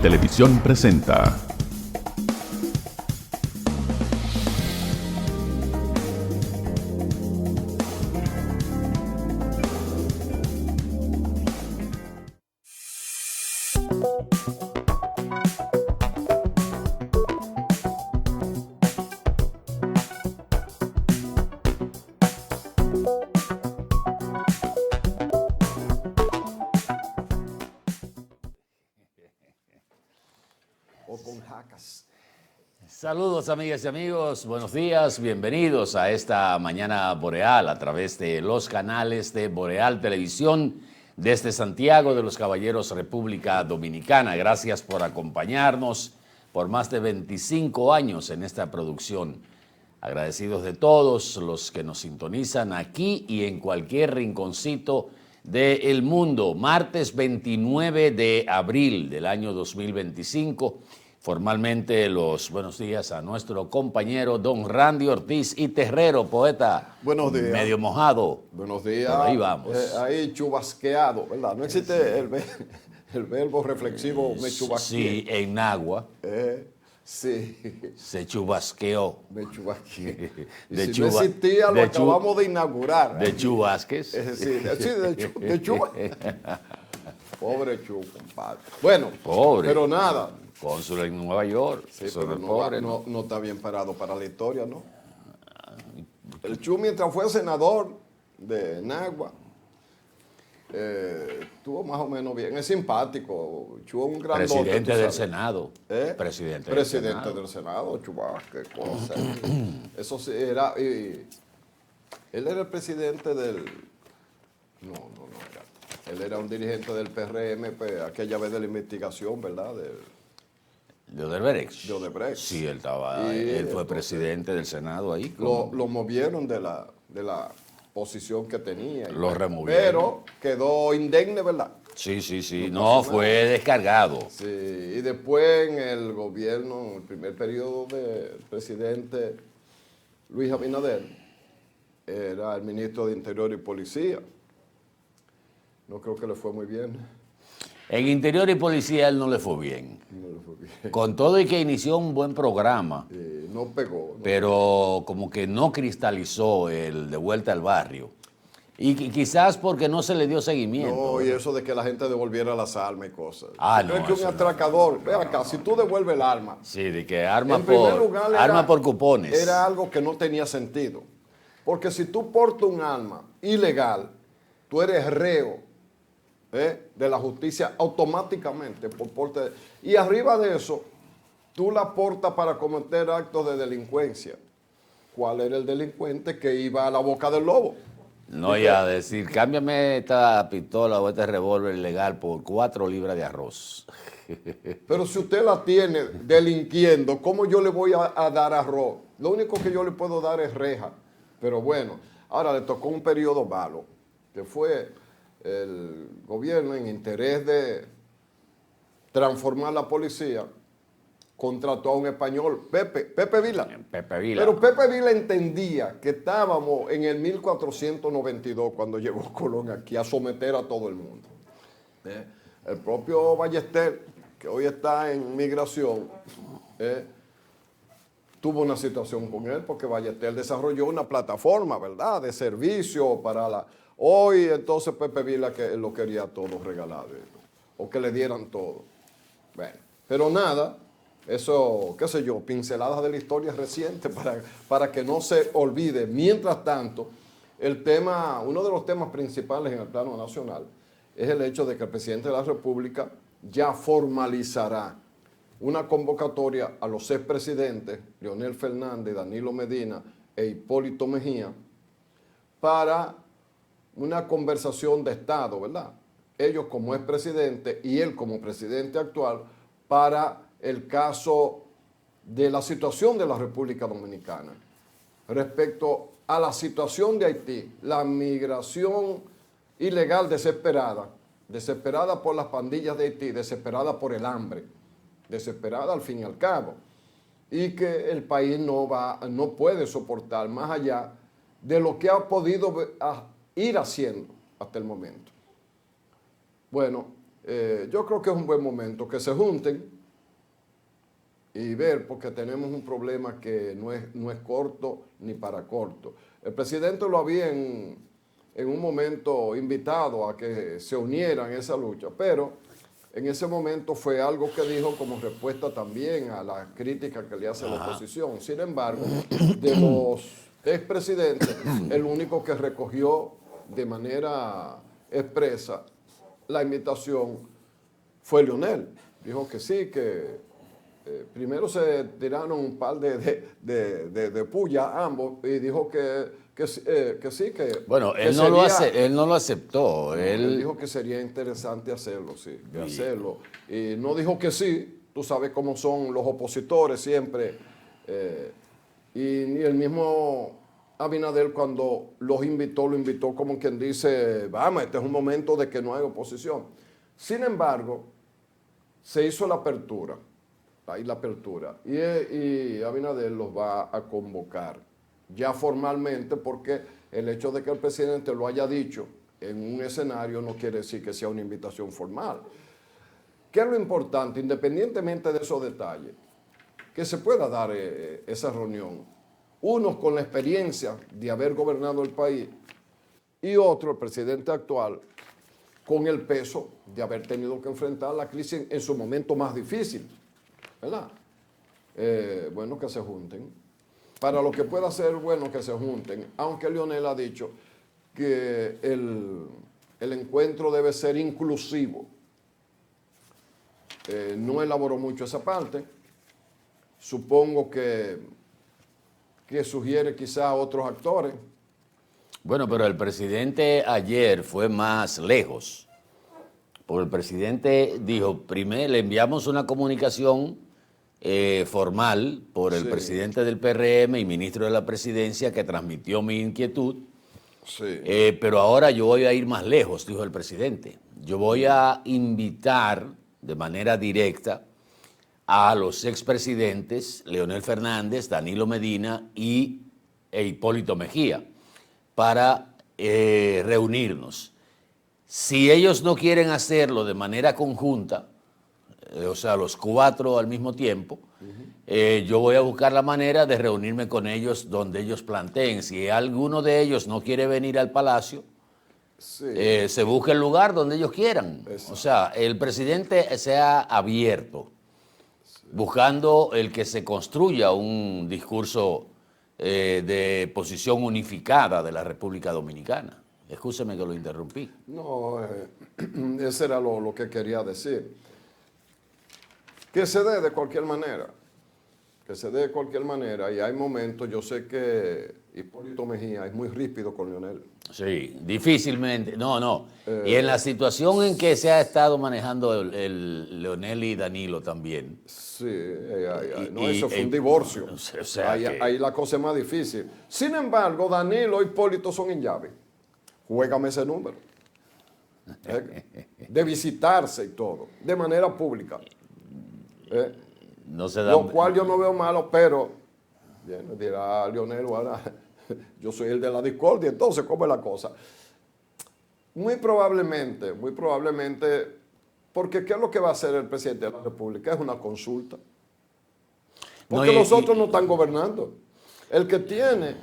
Televisión presenta. Saludos amigas y amigos, buenos días, bienvenidos a esta mañana boreal a través de los canales de Boreal Televisión desde Santiago de los Caballeros, República Dominicana. Gracias por acompañarnos por más de 25 años en esta producción. Agradecidos de todos los que nos sintonizan aquí y en cualquier rinconcito del mundo. Martes 29 de abril del año 2025. Formalmente los buenos días a nuestro compañero don Randy Ortiz y Terrero, poeta. Buenos días. Medio mojado. Buenos días. Por ahí vamos. Ahí chubasqueado, ¿verdad? No existe el verbo reflexivo me chubasqueé. Sí, en Nagua. Sí. Se chubasqueó. Me chubasqueé. Y De si chuba- no existía, lo de acabamos de inaugurar. De Chubasques. De Chuba. Pobre Chu, compadre. Bueno, Pobre. pero nada. Cónsul en Nueva York. Sí, Eso pero no es pobre, no está bien parado para la historia, ¿no? El Chu, mientras fue senador de Nagua, estuvo más o menos bien. Es simpático. Chu es un gran Presidente del Senado. Presidente del Senado, Chubas, qué cosa. Eso sí era. Él era el presidente del. No era. Él era un dirigente del PRM, pues, aquella vez de la investigación, ¿verdad? De Odebrecht. Sí, él fue entonces, presidente del Senado ahí. Lo movieron de la posición que tenía. Lo removieron. Pero quedó indemne, ¿verdad? Sí. No, fue descargado. Sí, y después en el gobierno, en el primer periodo del presidente Luis Abinader, era el ministro de Interior y Policía. No creo que le fue muy bien. En Interior y Policía él no le fue bien. No le fue bien. Con todo y que inició un buen programa, No pegó. pero como que no cristalizó el de vuelta al barrio. Y quizás porque no se le dio seguimiento. No, y eso de que la gente devolviera las armas y cosas. Ah, ¿Crees no, que un eso no. atracador, ve acá, si tú devuelves el arma, Sí, de que arma en primer lugar por cupones. era algo que no tenía sentido. Porque si tú portas un arma ilegal, tú eres reo de la justicia automáticamente por porte. Y arriba de eso, tú la portas para cometer actos de delincuencia. ¿Cuál era el delincuente que iba a la boca del lobo? No, ya decir, cámbiame esta pistola o este revólver ilegal por 4 libras de arroz. Pero si usted la tiene delinquiendo, ¿cómo yo le voy a dar arroz? Lo único que yo le puedo dar es reja. Pero bueno, ahora le tocó un periodo malo, que fue el gobierno, en interés de transformar la policía, contrató a un español, Pepe Vila. Pepe Vila. Pero Pepe Vila entendía que estábamos en el 1492 cuando llegó Colón aquí a someter a todo el mundo. El propio Ballester, que hoy está en migración, tuvo una situación con él porque Ballester desarrolló una plataforma, ¿verdad?, de servicio para la... Hoy entonces Pepe Vila que lo quería todo regalado, o que le dieran todo. Bueno, pero nada, eso, qué sé yo, pinceladas de la historia reciente para que no se olvide. Mientras tanto, uno de los temas principales en el plano nacional es el hecho de que el presidente de la República ya formalizará una convocatoria a los expresidentes, Leonel Fernández, Danilo Medina e Hipólito Mejía, para una conversación de Estado, ¿verdad? Ellos como expresidente y él como presidente actual para el caso de la situación de la República Dominicana respecto a la situación de Haití, la migración ilegal desesperada por las pandillas de Haití, desesperada por el hambre, desesperada al fin y al cabo, y que el país no puede soportar más allá de lo que ha podido ir haciendo hasta el momento. Bueno, Yo creo que es un buen momento que se junten y ver, porque tenemos un problema que no es corto ni para corto. El presidente lo había en un momento invitado a que se unieran en esa lucha, pero en ese momento fue algo que dijo como respuesta también a la crítica que le hace la oposición. Sin embargo, de los expresidentes, el único que recogió de manera expresa la invitación fue Leonel. Dijo que sí, que primero se tiraron un par de puya ambos y dijo que sí, que Bueno, que él no lo aceptó. Él dijo que sería interesante hacerlo, sí, que hacerlo. Y no dijo que sí, tú sabes cómo son los opositores siempre. Y ni el mismo Abinader cuando los invitó, lo invitó como quien dice, vamos, este es un momento de que no hay oposición. Sin embargo, se hizo la apertura, ahí la apertura, y Abinader los va a convocar ya formalmente, porque el hecho de que el presidente lo haya dicho en un escenario no quiere decir que sea una invitación formal. ¿Qué es lo importante? Independientemente de esos detalles, que se pueda dar esa reunión. Unos con la experiencia de haber gobernado el país y otro, el presidente actual, con el peso de haber tenido que enfrentar la crisis en su momento más difícil, ¿verdad? Bueno, que se junten. Para lo que pueda ser bueno que se junten, aunque Leonel ha dicho que el encuentro debe ser inclusivo. No elaboró mucho esa parte. Supongo que sugiere quizá a otros actores. Bueno, pero el presidente ayer fue más lejos. Porque el presidente dijo, primero le enviamos una comunicación formal por el presidente del PRM y ministro de la Presidencia que transmitió mi inquietud, pero ahora yo voy a ir más lejos, dijo el presidente. Yo voy a invitar de manera directa a los expresidentes Leonel Fernández, Danilo Medina e Hipólito Mejía para reunirnos. Si ellos no quieren hacerlo de manera conjunta, o sea, los cuatro al mismo tiempo, yo voy a buscar la manera de reunirme con ellos donde ellos planteen. Si alguno de ellos no quiere venir al Palacio, se busca el lugar donde ellos quieran. O sea, el presidente se ha abierto, buscando el que se construya un discurso de posición unificada de la República Dominicana. Escúcheme que lo interrumpí. No, eso era lo que quería decir. Que se dé de cualquier manera, que se dé de cualquier manera, y hay momentos, yo sé que Hipólito Mejía es muy ríspido con Leonel. Sí, difícilmente, no. Y en la situación en que se ha estado manejando el Leonel y Danilo también. Sí, eso fue un divorcio. O sea ahí la cosa es más difícil. Sin embargo, Danilo y Hipólito son en llave. Juégame ese número. De visitarse y todo, de manera pública. No se da. Lo cual yo no veo malo, pero bien, dirá Leonel, ahora yo soy el de la discordia, entonces, ¿cómo es la cosa? Muy probablemente, porque ¿qué es lo que va a hacer el presidente de la República? Es una consulta. Porque los otros no están gobernando. El que tiene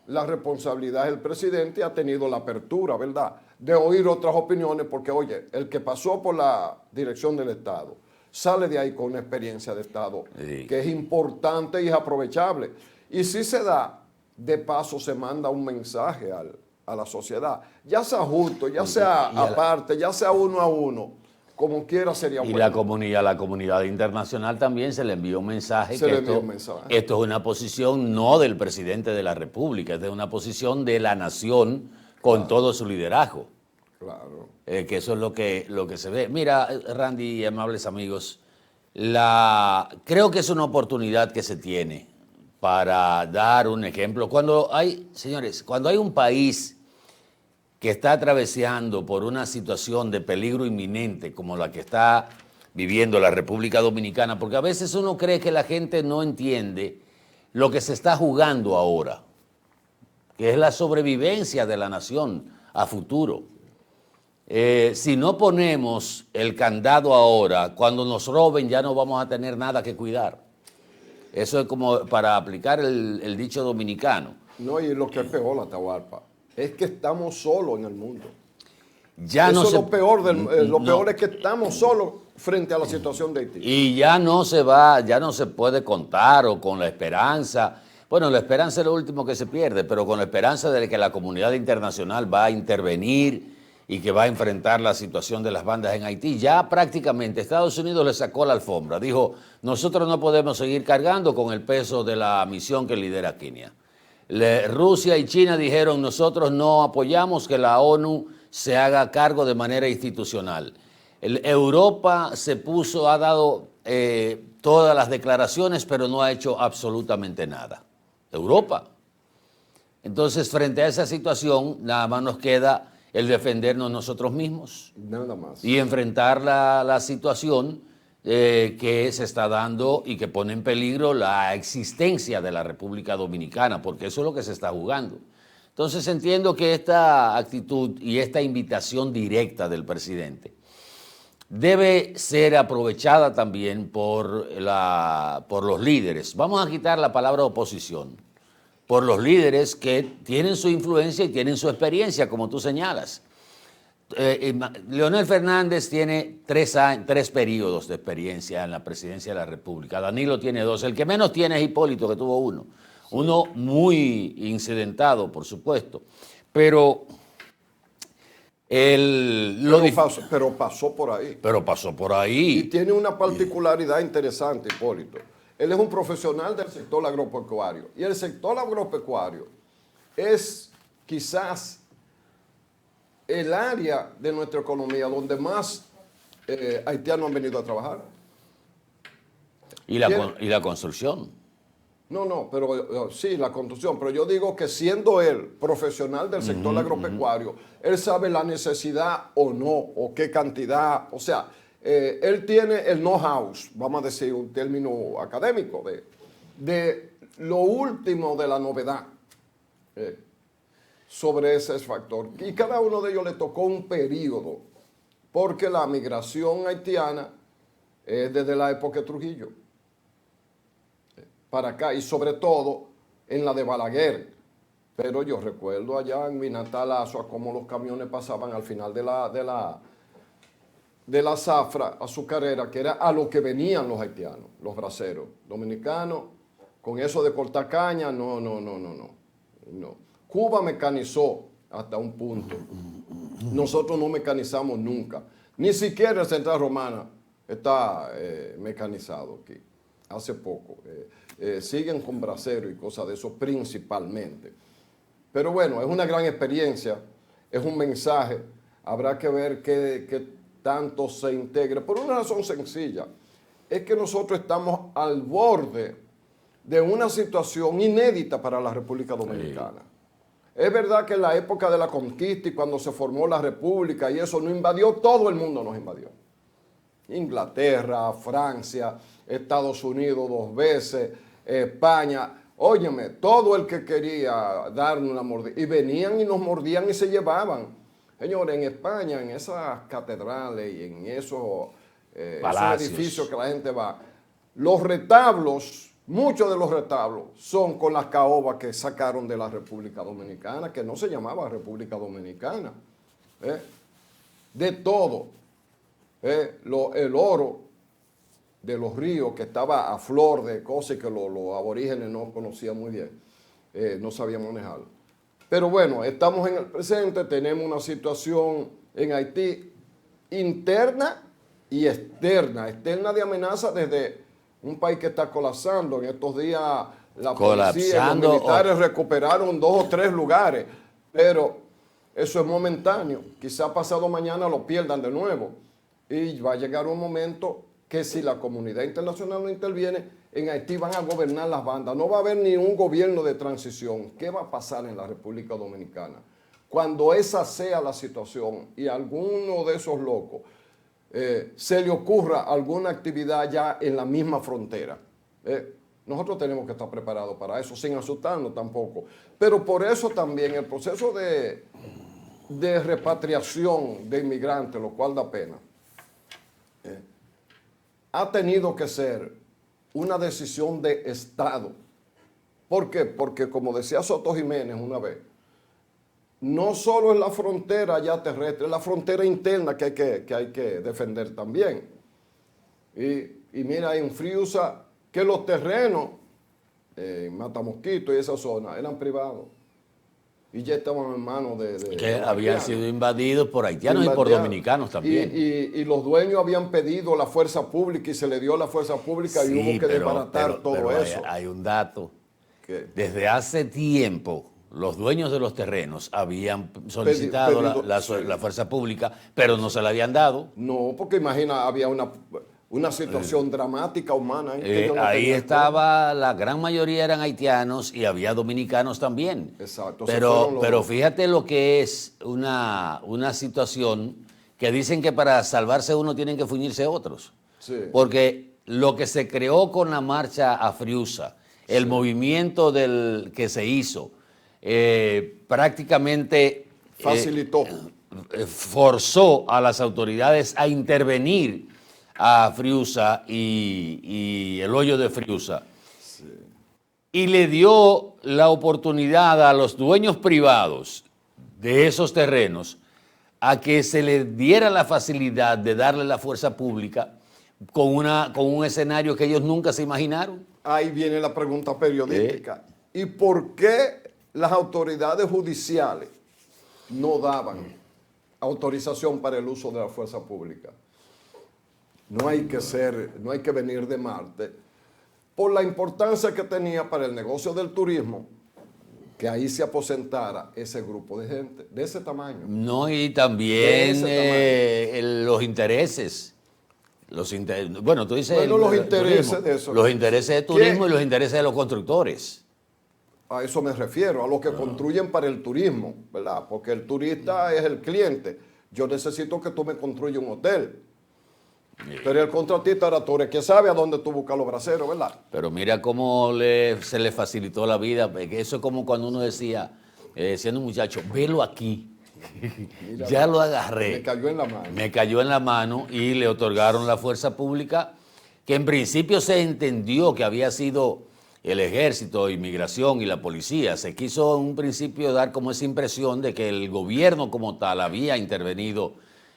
la responsabilidad es el presidente y ha tenido la apertura, ¿verdad?, de oír otras opiniones, porque, oye, el que pasó por la dirección del Estado sale de ahí con una experiencia de Estado que es importante y es aprovechable. Y si se da, de paso se manda un mensaje a la sociedad, ya sea justo, ya sea aparte, ya sea uno a uno, como quiera sería bueno. Y a la comunidad internacional también se le envió un mensaje esto es una posición no del presidente de la República, es de una posición de la nación con todo su liderazgo. Claro. Que eso es lo que se ve. Mira, Randy y amables amigos, creo que es una oportunidad que se tiene para dar un ejemplo. Señores, cuando hay un país que está atravesando por una situación de peligro inminente como la que está viviendo la República Dominicana, porque a veces uno cree que la gente no entiende lo que se está jugando ahora, que es la sobrevivencia de la nación a futuro. Si no ponemos el candado ahora, cuando nos roben ya no vamos a tener nada que cuidar. Eso es como para aplicar el dicho dominicano. No, y lo que es peor, Atahualpa, es que estamos solos en el mundo. Ya Eso no es lo peor, lo no. peor es que estamos solos frente a la situación de Haití. Y ya no se puede contar o con la esperanza. Bueno, la esperanza es lo último que se pierde, pero con la esperanza de que la comunidad internacional va a intervenir y que va a enfrentar la situación de las bandas en Haití. Ya prácticamente Estados Unidos le sacó la alfombra. Dijo, nosotros no podemos seguir cargando con el peso de la misión que lidera Kenia. Rusia y China dijeron, nosotros no apoyamos que la ONU se haga cargo de manera institucional. Europa ha dado todas las declaraciones, pero no ha hecho absolutamente nada. Europa. Entonces, frente a esa situación, nada más nos queda el defendernos nosotros mismos. Nada más. Y enfrentar la situación que se está dando y que pone en peligro la existencia de la República Dominicana, porque eso es lo que se está jugando. Entonces entiendo que esta actitud y esta invitación directa del presidente debe ser aprovechada también por los líderes. Vamos a quitar la palabra oposición. Por los líderes que tienen su influencia y tienen su experiencia, como tú señalas. Leonel Fernández tiene 3 periodos de experiencia en la presidencia de la República. Danilo tiene 2. El que menos tiene es Hipólito, que tuvo 1. Uno muy incidentado, por supuesto. Pero pasó por ahí. Pero pasó por ahí. Y tiene una particularidad interesante, Hipólito. Él es un profesional del sector agropecuario. Y el sector agropecuario es quizás el área de nuestra economía donde más haitianos han venido a trabajar. ¿Y la construcción? No, pero sí, la construcción. Pero yo digo que siendo él profesional del sector agropecuario, él sabe la necesidad o no, o qué cantidad. O sea, él tiene el know-how, vamos a decir un término académico, de lo último de la novedad sobre ese factor. Y cada uno de ellos le tocó un periodo, porque la migración haitiana es desde la época de Trujillo para acá, y sobre todo en la de Balaguer. Pero yo recuerdo allá en mi natal Azua cómo los camiones pasaban al final de la zafra azucarera, que era a lo que venían los haitianos, los braceros dominicanos, con eso de cortar caña, no. Cuba mecanizó hasta un punto. Nosotros no mecanizamos nunca. Ni siquiera el Central Romana está mecanizado aquí, hace poco. Siguen con braceros y cosas de eso principalmente. Pero bueno, es una gran experiencia, es un mensaje, habrá que ver qué tanto se integre. Por una razón sencilla, es que nosotros estamos al borde de una situación inédita para la República Dominicana. Sí. Es verdad que en la época de la conquista y cuando se formó la República y eso nos invadió, todo el mundo nos invadió. Inglaterra, Francia, Estados Unidos 2 veces, España. Óyeme, todo el que quería darnos una mordida. Y venían y nos mordían y se llevaban. Señores, en España, en esas catedrales y en esos edificios que la gente va, los retablos, muchos de los retablos son con las caobas que sacaron de la República Dominicana, que no se llamaba República Dominicana. De todo. El oro de los ríos que estaba a flor de cosas que los aborígenes no conocían muy bien, no sabían manejarlo. Pero bueno, estamos en el presente, tenemos una situación en Haití interna y externa. Externa de amenaza desde un país que está colapsando. En estos días la policía y los militares recuperaron 2 o 3 lugares, pero eso es momentáneo. Quizá pasado mañana lo pierdan de nuevo. Y va a llegar un momento que si la comunidad internacional no interviene, en Haití van a gobernar las bandas. No va a haber ni un gobierno de transición. ¿Qué va a pasar en la República Dominicana? Cuando esa sea la situación y a alguno de esos locos se le ocurra alguna actividad ya en la misma frontera, nosotros tenemos que estar preparados para eso, sin asustarnos tampoco. Pero por eso también el proceso de de repatriación de inmigrantes, lo cual da pena, ha tenido que ser una decisión de Estado. ¿Por qué? Porque, como decía Soto Jiménez una vez, no solo es la frontera ya terrestre, es la frontera interna que hay que defender también. Y mira, en Friusa, que los terrenos en Matamosquito y esa zona eran privados. Y ya estaban en manos de que habían haitianos. sido invadidos por haitianos y por dominicanos también. Y los dueños habían pedido la fuerza pública y se le dio la fuerza pública y hubo que desbaratar todo eso. Hay un dato. ¿Qué? Desde hace tiempo, los dueños de los terrenos habían solicitado la fuerza pública, pero no se la habían dado. No, porque imagina, había una situación dramática humana. Que ellos no ahí tenían estaba, la gran mayoría eran haitianos y había dominicanos también. Exacto. Pero fíjate lo que es una situación que dicen que para salvarse uno tienen que fuñirse otros. Sí. Porque lo que se creó con la marcha a Friusa, el movimiento que se hizo, prácticamente facilitó. Forzó a las autoridades a intervenir a Friusa y el hoyo de Friusa. Sí. Y le dio la oportunidad a los dueños privados de esos terrenos a que se les diera la facilidad de darle la fuerza pública con un escenario que ellos nunca se imaginaron. Ahí viene la pregunta periodística. ¿Y por qué las autoridades judiciales no daban autorización para el uso de la fuerza pública? No hay que venir de Marte. Por la importancia que tenía para el negocio del turismo, que ahí se aposentara ese grupo de gente, de ese tamaño. No, y también los intereses. Bueno, tú dices... Bueno, los intereses turismo, de eso. Los intereses de turismo y los intereses de los constructores. A eso me refiero, a los que construyen para el turismo, ¿verdad? Porque el turista es el cliente. Yo necesito que tú me construyas un hotel. Pero el contratista era tú, que sabe a dónde tú buscas los braceros, ¿verdad? Pero mira cómo se le facilitó la vida. Eso es como cuando uno decía, siendo un muchacho, velo aquí. Mira, ya lo agarré. Me cayó en la mano. Me cayó en la mano y le otorgaron la fuerza pública, que en principio se entendió que había sido el ejército, inmigración y la policía. Se quiso en un principio dar como esa impresión de que el gobierno como tal había intervenido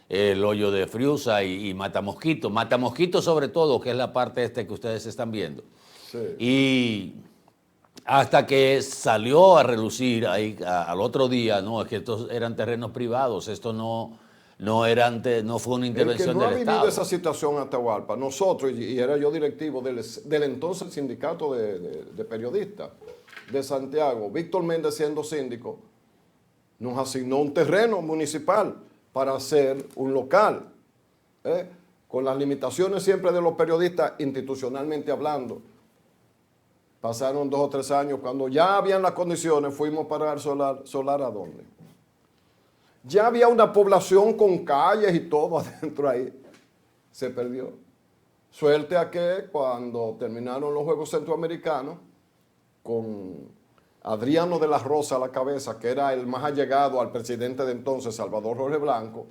el hoyo de Friusa y Matamosquito. Matamosquito sobre todo, que es la parte que ustedes están viendo. Sí. Y hasta que salió a relucir ahí al otro día, no, es que estos eran terrenos privados, esto no fue una intervención del Estado. El que no ha vivido esa situación en Atahualpa, nosotros, y era yo directivo del entonces sindicato de periodistas de Santiago, Víctor Méndez siendo síndico, nos asignó un terreno municipal para hacer un local, con las limitaciones siempre de los periodistas institucionalmente hablando. Pasaron 2 o 3 años, cuando ya habían las condiciones, fuimos para el solar ¿a dónde? Ya había una población con calles y todo adentro ahí. Se perdió. Suerte a que cuando terminaron los Juegos Centroamericanos, con Adriano de la Rosa a la cabeza, que era el más allegado al presidente de entonces, Salvador Jorge Blanco,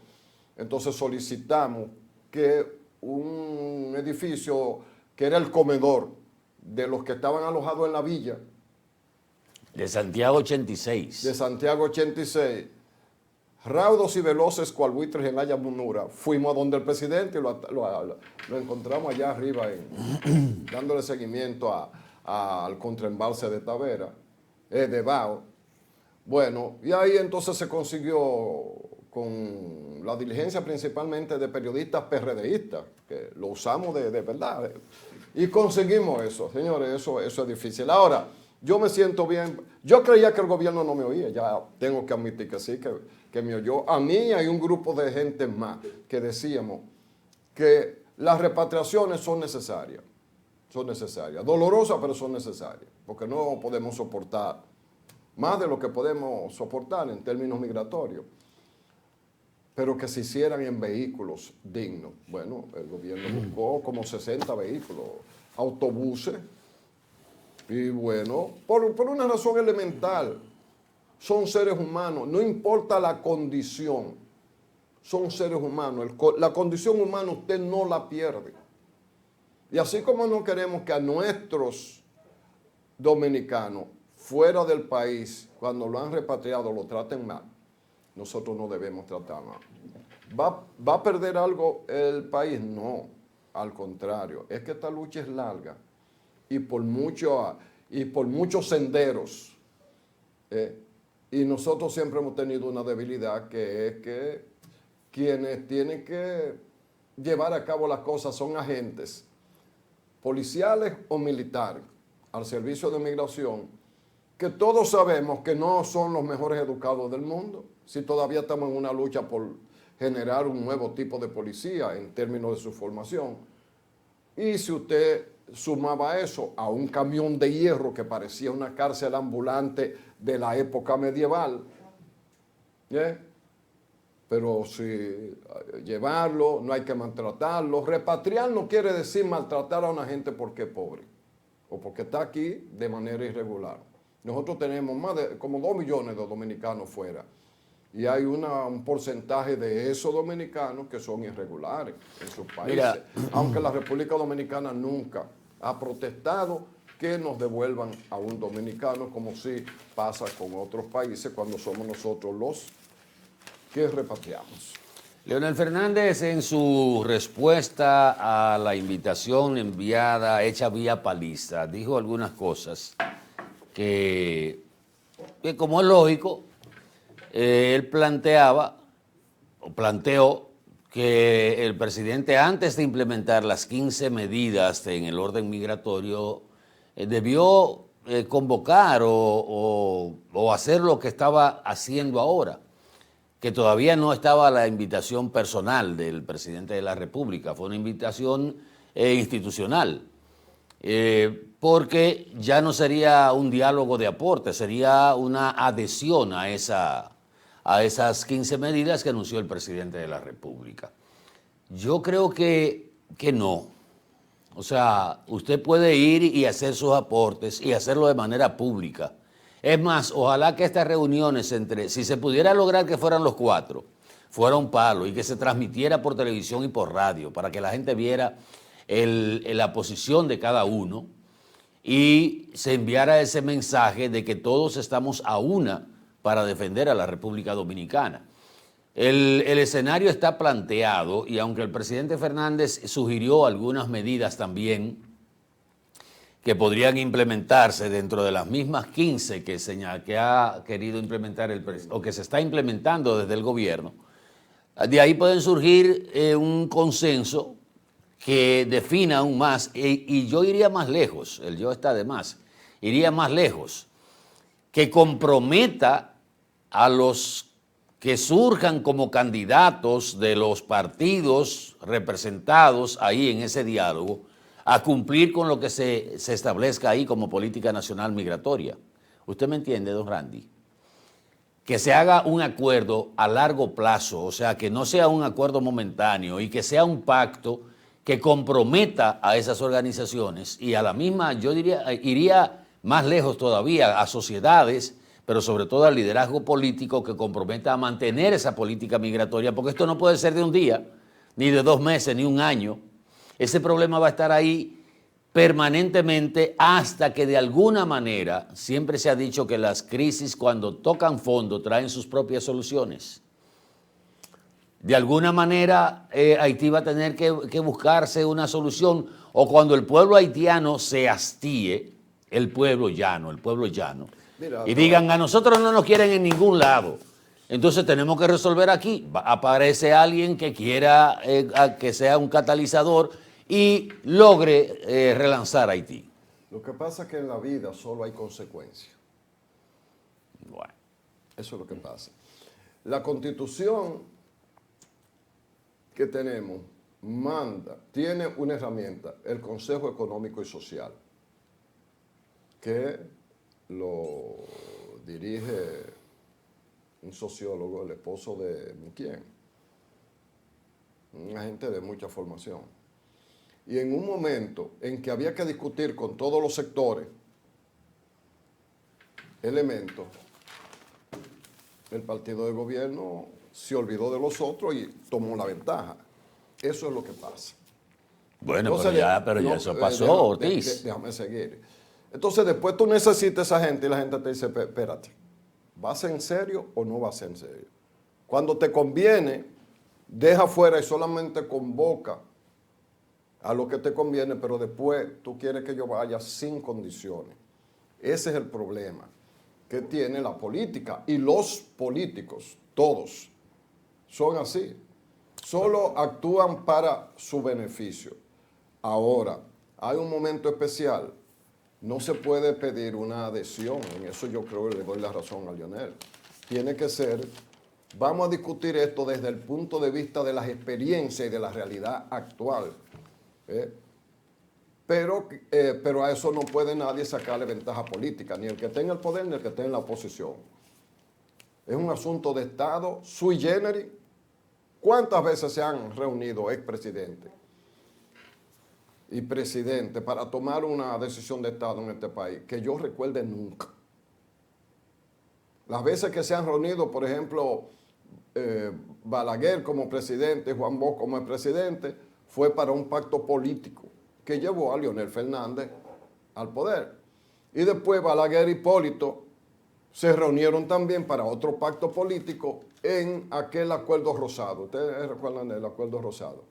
entonces solicitamos que un edificio que era el comedor de los que estaban alojados en la villa. De Santiago 86. De Santiago 86. Raudos y veloces cual buitres en Haya Munura. Fuimos a donde el presidente y lo encontramos allá arriba, dándole seguimiento al contraembalse de Tavera, de Bao. Bueno, y ahí entonces se consiguió con la diligencia principalmente de periodistas PRDistas, que lo usamos de verdad. Y conseguimos eso, señores, eso es difícil. Ahora, yo me siento bien. Yo creía que el gobierno no me oía, ya tengo que admitir que sí, que me oyó. A mí hay un grupo de gente más que decíamos que las repatriaciones son necesarias. Son necesarias. Dolorosas, pero son necesarias. Porque no podemos soportar más de lo que podemos soportar en términos migratorios. Pero que se hicieran en vehículos dignos. Bueno, el gobierno buscó como 60 vehículos, autobuses. Y bueno, por una razón elemental. son seres humanos, no importa la condición, son seres humanos. La condición humana usted no la pierde. Y así como no queremos que a nuestros dominicanos fuera del país, cuando lo han repatriado, lo traten mal, nosotros no debemos tratar mal. ¿Va a perder algo el país? No, al contrario, es que esta lucha es larga y por muchos senderos. Y nosotros siempre hemos tenido una debilidad, que es que quienes tienen que llevar a cabo las cosas son agentes policiales o militares al servicio de migración, que todos sabemos que no son los mejores educados del mundo, si todavía estamos en una lucha por generar un nuevo tipo de policía en términos de su formación. Y si usted sumaba eso a un camión de hierro que parecía una cárcel ambulante de la época medieval, pero si llevarlo, no hay que maltratarlo. Repatriar no quiere decir maltratar a una gente porque es pobre o porque está aquí de manera irregular. Nosotros tenemos como 2 millones de dominicanos fuera y hay un porcentaje de esos dominicanos que son irregulares en sus países. Mira, aunque la República Dominicana nunca ha protestado que nos devuelvan a un dominicano, como sí pasa con otros países cuando somos nosotros los que repatriamos. Leonel Fernández, en su respuesta a la invitación enviada, hecha vía paliza, dijo algunas cosas que como es lógico, él planteó que el presidente, antes de implementar las 15 medidas en el orden migratorio, debió convocar o hacer lo que estaba haciendo ahora, que todavía no estaba la invitación personal del presidente de la República, fue una invitación institucional, porque ya no sería un diálogo de aporte, sería una adhesión a esas 15 medidas que anunció el presidente de la República. Yo creo que no. O sea, usted puede ir y hacer sus aportes y hacerlo de manera pública. Es más, ojalá que estas reuniones si se pudiera lograr que fueran los 4, fuera un palo y que se transmitiera por televisión y por radio para que la gente viera la posición de cada uno y se enviara ese mensaje de que todos estamos a una para defender a la República Dominicana. El escenario está planteado y aunque el presidente Fernández sugirió algunas medidas también que podrían implementarse dentro de las mismas 15 que ha querido implementar o que se está implementando desde el gobierno, de ahí pueden surgir un consenso que defina aún más, y yo iría más lejos, el yo está de más, iría más lejos, que comprometa a los que surjan como candidatos de los partidos representados ahí en ese diálogo a cumplir con lo que se establezca ahí como política nacional migratoria. ¿Usted me entiende, don Randy? Que se haga un acuerdo a largo plazo, o sea, que no sea un acuerdo momentáneo y que sea un pacto que comprometa a esas organizaciones y a la misma, yo diría, iría más lejos todavía, a sociedades, pero sobre todo al liderazgo político que comprometa a mantener esa política migratoria, porque esto no puede ser de un día, ni de 2 meses, ni un año. Ese problema va a estar ahí permanentemente hasta que de alguna manera, siempre se ha dicho que las crisis cuando tocan fondo traen sus propias soluciones. De alguna manera Haití va a tener que buscarse una solución, o cuando el pueblo haitiano se hastíe, el pueblo llano, mira, y digan a nosotros no nos quieren en ningún lado, entonces tenemos que resolver aquí. Aparece alguien que quiera que sea un catalizador y logre relanzar Haití. Lo que pasa es que en la vida solo hay consecuencias. Bueno. Eso es lo que pasa. La Constitución que tenemos tiene una herramienta, el Consejo Económico y Social, que lo dirige un sociólogo, el esposo de Muquien, una gente de mucha formación. Y en un momento en que había que discutir con todos los sectores elementos, el partido de gobierno se olvidó de los otros y tomó la ventaja. Eso es lo que pasa. Bueno, Entonces, pero ya eso pasó, Ortiz. Déjame seguir. Entonces después tú necesitas a esa gente y la gente te dice, espérate, ¿vas en serio o no vas en serio? Cuando te conviene, deja fuera y solamente convoca a lo que te conviene, pero después tú quieres que yo vaya sin condiciones. Ese es el problema que tiene la política. Y los políticos, todos, son así. Solo actúan para su beneficio. Ahora, hay un momento especial. No se puede pedir una adhesión. En eso yo creo que le doy la razón a Lionel. Tiene que ser, vamos a discutir esto desde el punto de vista de las experiencias y de la realidad actual. Pero a eso no puede nadie sacarle ventaja política, ni el que tenga el poder ni el que tenga la oposición. Es un asunto de Estado sui generis. ¿Cuántas veces se han reunido expresidentes y presidentes para tomar una decisión de Estado en este país? Que yo recuerde nunca. Las veces que se han reunido, por ejemplo, Balaguer como presidente, Juan Bosch como presidente, fue para un pacto político que llevó a Leonel Fernández al poder. Y después Balaguer y Hipólito se reunieron también para otro pacto político en aquel acuerdo rosado. Ustedes recuerdan del acuerdo rosado.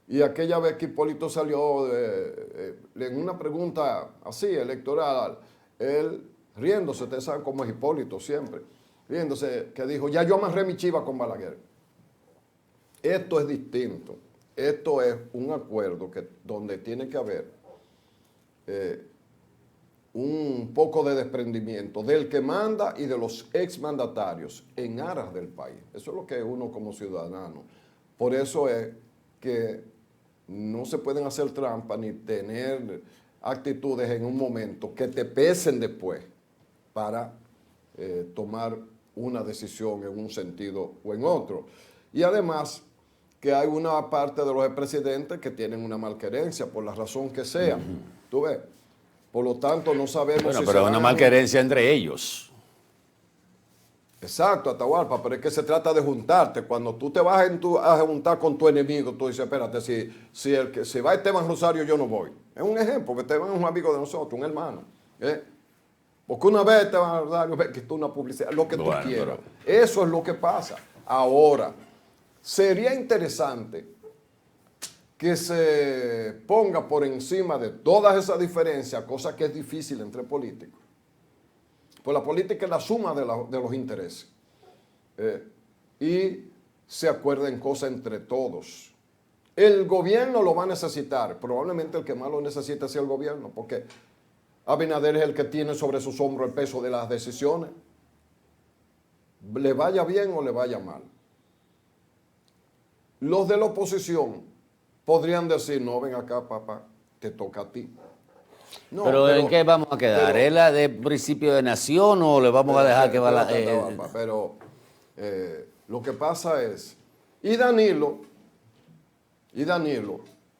Y aquella vez que Hipólito salió en una pregunta así, electoral, él riéndose, ustedes saben cómo es Hipólito siempre, riéndose, que dijo, ya yo amarré mi chiva con Balaguer. Esto es distinto. Esto es un acuerdo donde tiene que haber un poco de desprendimiento del que manda y de los exmandatarios en aras del país. Eso es lo que es uno como ciudadano. Por eso es que no se pueden hacer trampas ni tener actitudes en un momento que te pesen después para tomar una decisión en un sentido o en otro. Y además que hay una parte de los expresidentes que tienen una malquerencia por la razón que sea. ¿Tú ves? Por lo tanto, no sabemos bueno, si pero una malquerencia entre ellos. Exacto, Atahualpa, pero es que se trata de juntarte. Cuando tú te vas a juntar con tu enemigo, tú dices, espérate, si va Esteban Rosario, yo no voy. Es un ejemplo, porque Esteban es un amigo de nosotros, un hermano. Porque una vez Esteban Rosario quitó una publicidad, lo que tú quieras. Eso es lo que pasa. Ahora, sería interesante que se ponga por encima de todas esas diferencias, cosa que es difícil entre políticos. Pues la política es la suma de los intereses. Y se acuerden cosas entre todos. El gobierno lo va a necesitar. Probablemente el que más lo necesita sea el gobierno, porque Abinader es el que tiene sobre sus hombros el peso de las decisiones. Le vaya bien o le vaya mal. Los de la oposición podrían decir, no, ven acá, papá, te toca a ti. No, pero ¿en qué vamos a quedar? ¿Es la de principio de nación o le vamos a dejar que va la...? Pero lo que pasa es, y Danilo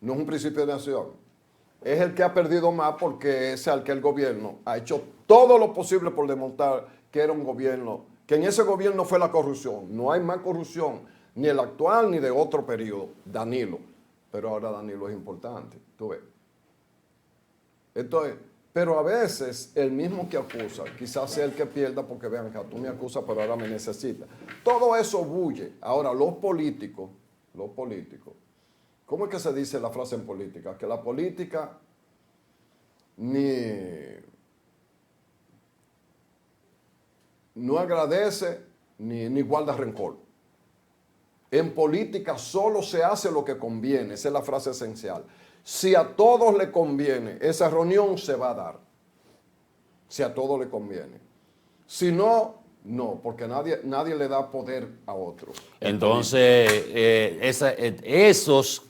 no es un principio de nación, es el que ha perdido más porque es al que el gobierno ha hecho todo lo posible por demostrar que era un gobierno, que en ese gobierno fue la corrupción. No hay más corrupción, ni el actual ni de otro periodo, Danilo. Pero ahora Danilo es importante, tú ves. Entonces, pero a veces el mismo que acusa, quizás sea el que pierda porque vean acá, tú me acusas pero ahora me necesitas. Todo eso bulle. Ahora los políticos, ¿cómo es que se dice la frase en política? Que la política no agradece ni guarda rencor. En política solo se hace lo que conviene, esa es la frase esencial. Si a todos le conviene, esa reunión se va a dar. Si a todos le conviene. Si no, no, porque nadie le da poder a otro. Entonces, esos,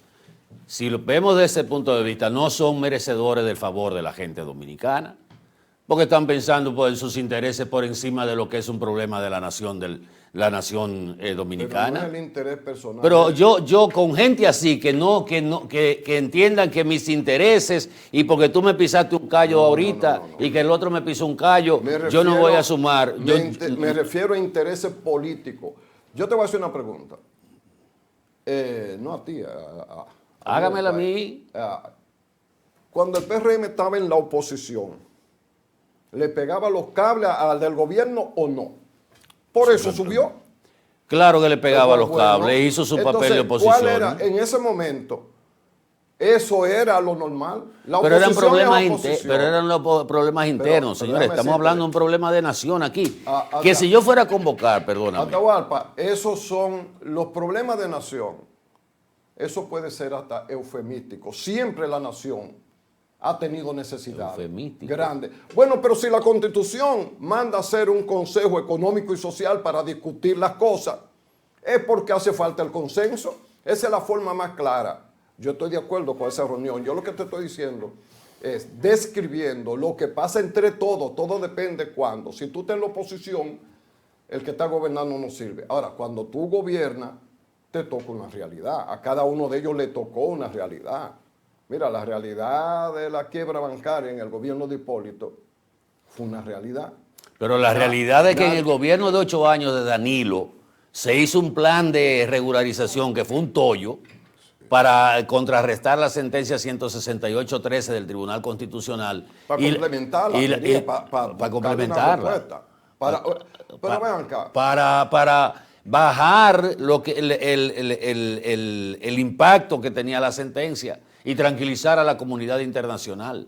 si lo vemos desde ese punto de vista, no son merecedores del favor de la gente dominicana, porque están pensando en sus intereses por encima de lo que es un problema de la nación, la nación dominicana. Pero no es el interés personal. Pero yo con gente así, que entiendan que mis intereses, y porque tú me pisaste un callo ahorita y que el otro me pisó un callo, yo no voy a sumar. Me refiero a intereses políticos. Yo te voy a hacer una pregunta. No a ti. Hágamela a mí. Cuando el PRM estaba en la oposición, ¿le pegaba los cables al del gobierno o no? Por eso subió. Claro que le pegaba los cables, hizo su papel de oposición. ¿Cuál era en ese momento? Eso era lo normal. Pero eran problemas internos, señores. Estamos hablando de un problema de nación aquí. Que si yo fuera a convocar, perdóname. Atahualpa, esos son los problemas de nación. Eso puede ser hasta eufemístico. Siempre la nación ha tenido necesidades grandes. Bueno, pero si la Constitución manda a hacer un consejo económico y social para discutir las cosas, es porque hace falta el consenso. Esa es la forma más clara. Yo estoy de acuerdo con esa reunión. Yo lo que te estoy diciendo es describiendo lo que pasa entre todos. Todo depende cuándo. Si tú estás en la oposición, el que está gobernando no sirve. Ahora, cuando tú gobiernas, te toca una realidad. A cada uno de ellos le tocó una realidad. Mira, la realidad de la quiebra bancaria en el gobierno de Hipólito fue una realidad. Pero la realidad es que en el gobierno de 8 años de Danilo se hizo un plan de regularización que fue un tollo para contrarrestar la sentencia 168-13 del Tribunal Constitucional. Para complementarla. Para complementarla. Pero vean acá. Para bajar el impacto que tenía la sentencia y tranquilizar a la comunidad internacional.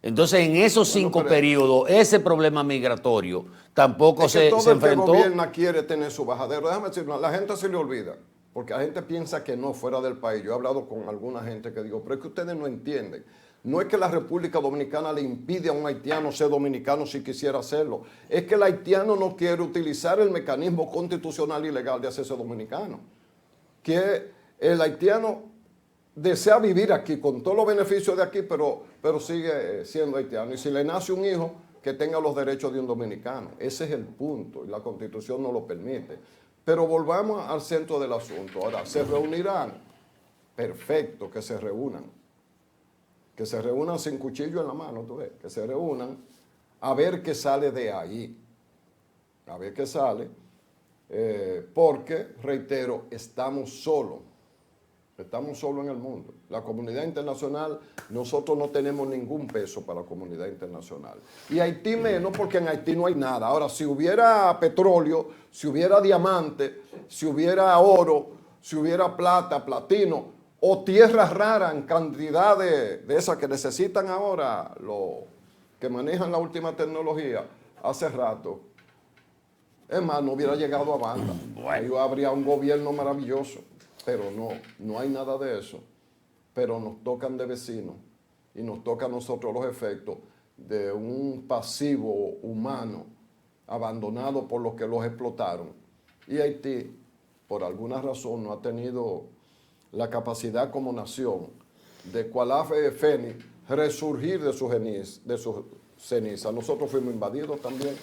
Entonces, en esos 5 periodos, ese problema migratorio tampoco se enfrentó. Todo el que gobierna quiere tener su bajadero. Déjame decir, la gente se le olvida, porque la gente piensa que no, fuera del país. Yo he hablado con alguna gente que digo, pero es que ustedes no entienden. No es que la República Dominicana le impide a un haitiano ser dominicano si quisiera hacerlo. Es que el haitiano no quiere utilizar el mecanismo constitucional y legal de hacerse dominicano. Que el haitiano desea vivir aquí con todos los beneficios de aquí, pero sigue siendo haitiano. Y si le nace un hijo, que tenga los derechos de un dominicano. Ese es el punto y la Constitución no lo permite. Pero volvamos al centro del asunto. Ahora, ¿se reunirán? Perfecto, que se reúnan. Que se reúnan sin cuchillo en la mano, tú ves. Que se reúnan a ver qué sale de ahí. A ver qué sale. Porque, reitero, estamos solos. Estamos solos en el mundo. La comunidad internacional, nosotros no tenemos ningún peso para la comunidad internacional. Y Haití menos, porque en Haití no hay nada. Ahora, si hubiera petróleo, si hubiera diamante, si hubiera oro, si hubiera plata, platino, o tierras raras en cantidad de esas que necesitan ahora los que manejan la última tecnología, hace rato, es más, no hubiera llegado a banda. Ahí habría un gobierno maravilloso. Pero no hay nada de eso. Pero nos tocan de vecinos y nos toca a nosotros los efectos de un pasivo humano abandonado por los que los explotaron. Y Haití, por alguna razón, no ha tenido la capacidad como nación de cual ave fénix resurgir de sus cenizas. Nosotros fuimos invadidos también,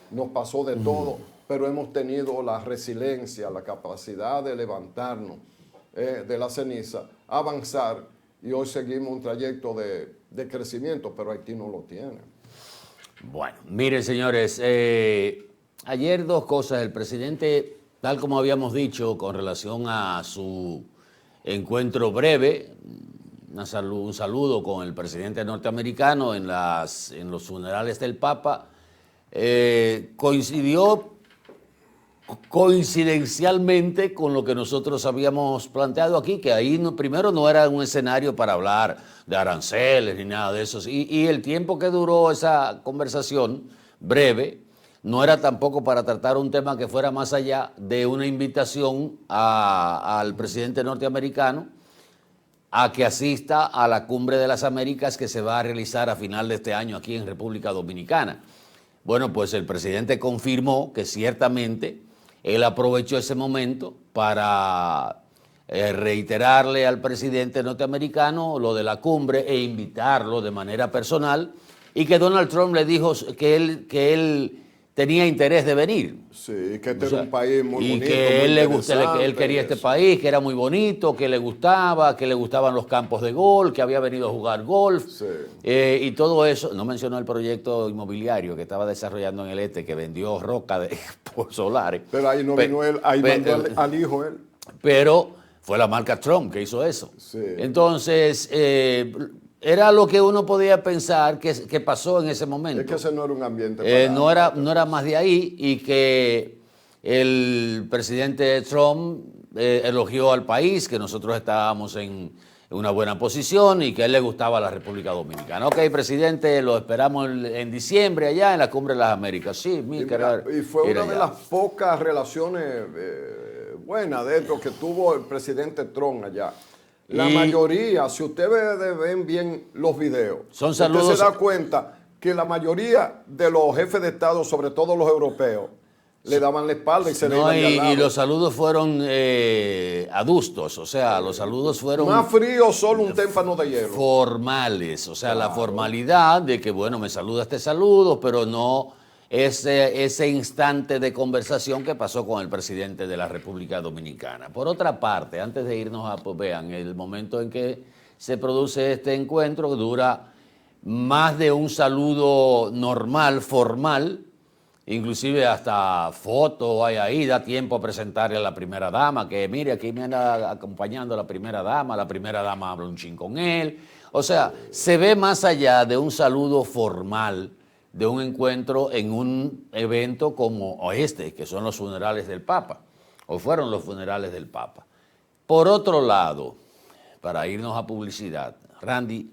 nos pasó de todo, pero hemos tenido la resiliencia, la capacidad de levantarnos de la ceniza, avanzar, y hoy seguimos un trayecto de crecimiento, pero Haití no lo tiene. Bueno, miren, señores, ayer 2 cosas. El presidente, tal como habíamos dicho, con relación a su encuentro breve, un saludo con el presidente norteamericano en los funerales del Papa, coincidió coincidencialmente con lo que nosotros habíamos planteado aquí, que ahí primero no era un escenario para hablar de aranceles ni nada de eso, y el tiempo que duró esa conversación breve no era tampoco para tratar un tema que fuera más allá de una invitación al presidente norteamericano a que asista a la Cumbre de las Américas que se va a realizar a final de este año aquí en República Dominicana. Bueno, pues el presidente confirmó que ciertamente él aprovechó ese momento para reiterarle al presidente norteamericano lo de la cumbre e invitarlo de manera personal, y que Donald Trump le dijo que él tenía interés de venir. Sí, que este es un país muy y bonito, que él, él quería este eso. país, que era muy bonito, que le gustaban los campos de golf, que había venido a jugar golf, Sí. y todo eso. No mencionó el proyecto inmobiliario que estaba desarrollando en el este, que vendió roca por solares. Pero ahí no vino él, ahí mandó al hijo él. Pero fue la marca Trump que hizo eso. Sí. Entonces, era lo que uno podía pensar que pasó en ese momento. Es que ese no era un ambiente no era más de ahí, y que el presidente Trump elogió al país, que nosotros estábamos en una buena posición y que a él le gustaba la República Dominicana. Ok, presidente, lo esperamos en diciembre allá en la Cumbre de las Américas. Sí, y fue una de las pocas relaciones buenas de esto que tuvo el presidente Trump allá. La mayoría, si ustedes ven bien los videos, son saludos. Usted se da cuenta que la mayoría de los jefes de Estado, sobre todo los europeos, le daban la espalda y se le iban de al lado. Y los saludos fueron adustos, o sea, los saludos fueron... Más frío, solo un témpano de hielo. Formales, o sea, la formalidad de que, bueno, me saluda este saludo, pero no ese instante de conversación que pasó con el presidente de la República Dominicana. Por otra parte, antes de irnos a, pues vean, el momento en que se produce este encuentro dura más de un saludo normal, formal, inclusive hasta fotos hay ahí, da tiempo a presentarle a la primera dama, que mire, aquí me anda acompañando la primera dama habla un chin con él. O sea, se ve más allá de un saludo formal, de un encuentro en un evento como este, que son los funerales del Papa, o fueron los funerales del Papa. Por otro lado, para irnos a publicidad, Randy,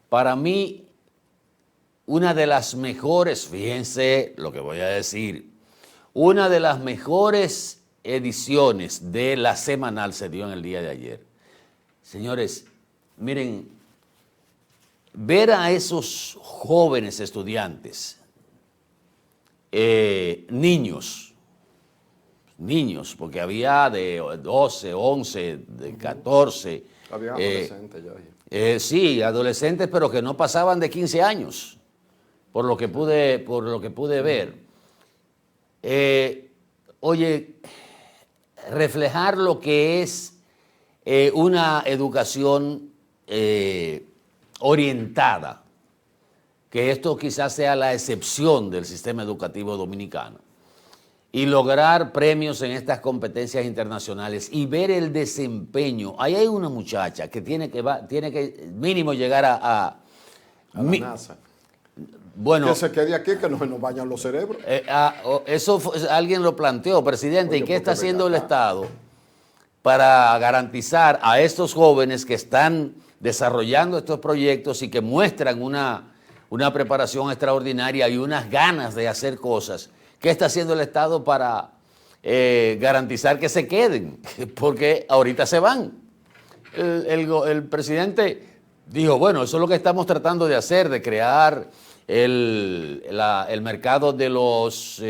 para mí, una de las mejores, fíjense lo que voy a decir, una de las mejores ediciones de la semanal se dio en el día de ayer. Señores, miren, ver a esos jóvenes estudiantes, niños, porque había de 12, 11, de 14. Había adolescentes ya. Sí, adolescentes, pero que no pasaban de 15 años. Por lo que pude ver. Oye, reflejar lo que es una educación orientada, que esto quizás sea la excepción del sistema educativo dominicano, y lograr premios en estas competencias internacionales y ver el desempeño. Ahí hay una muchacha que tiene que mínimo llegar a la NASA. Bueno, que se quede aquí, que no se nos vayan los cerebros. Alguien lo planteó, presidente. Oye, ¿y qué está haciendo el Estado para garantizar a estos jóvenes que están desarrollando estos proyectos y que muestran una preparación extraordinaria y unas ganas de hacer cosas? ¿Qué está haciendo el Estado para garantizar que se queden? Porque ahorita se van. El presidente dijo, bueno, eso es lo que estamos tratando de hacer, de crear el mercado de los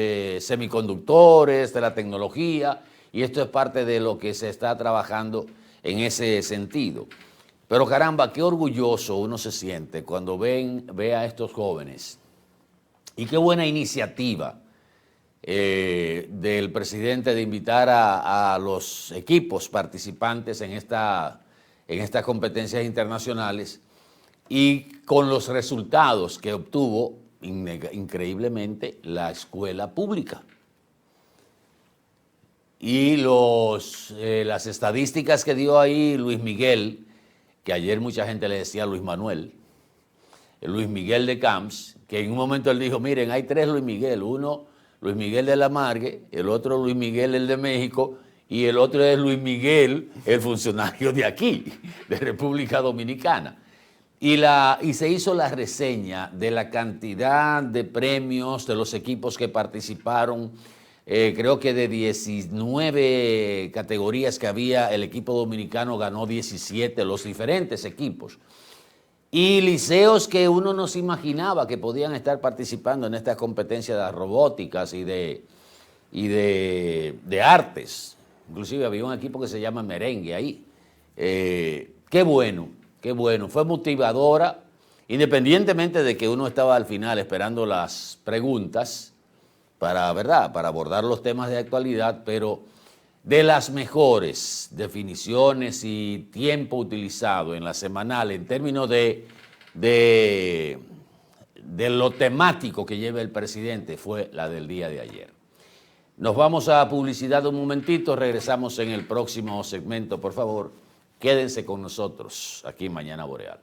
semiconductores, de la tecnología, y esto es parte de lo que se está trabajando en ese sentido. Pero caramba, qué orgulloso uno se siente cuando ve a estos jóvenes. Y qué buena iniciativa del presidente de invitar a los equipos participantes en estas competencias internacionales, y con los resultados que obtuvo increíblemente la escuela pública. Y las estadísticas que dio ahí Luis Miguel, que ayer mucha gente le decía Luis Manuel, Luis Miguel de Camps, que en un momento él dijo, miren, hay 3 Luis Miguel, uno Luis Miguel de la Margue, el otro Luis Miguel el de México, y el otro es Luis Miguel, el funcionario de aquí, de República Dominicana. Y se hizo la reseña de la cantidad de premios de los equipos que participaron. Creo que de 19 categorías que había, el equipo dominicano ganó 17, los diferentes equipos. Y liceos que uno no se imaginaba que podían estar participando en estas competencias de robóticas y de artes. Inclusive había un equipo que se llama Merengue ahí. Qué bueno. Fue motivadora, independientemente de que uno estaba al final esperando las preguntas. ¿verdad?, para abordar los temas de actualidad, pero de las mejores definiciones y tiempo utilizado en la semanal en términos de lo temático que lleva el presidente fue la del día de ayer. Nos vamos a publicidad un momentito, regresamos en el próximo segmento. Por favor, quédense con nosotros aquí en Mañana Boreal.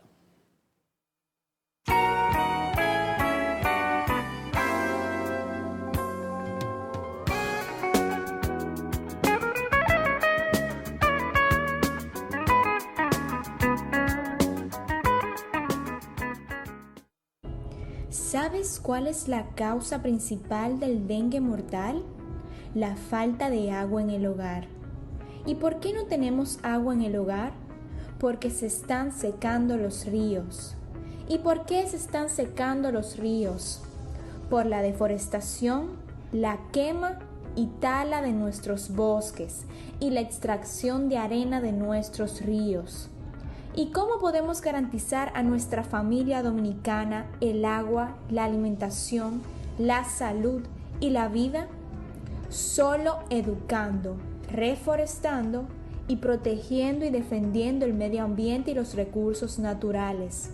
¿Sabes cuál es la causa principal del dengue mortal? La falta de agua en el hogar. ¿Y por qué no tenemos agua en el hogar? Porque se están secando los ríos. ¿Y por qué se están secando los ríos? Por la deforestación, la quema y tala de nuestros bosques y la extracción de arena de nuestros ríos. ¿Y cómo podemos garantizar a nuestra familia dominicana el agua, la alimentación, la salud y la vida? Solo educando, reforestando y protegiendo y defendiendo el medio ambiente y los recursos naturales.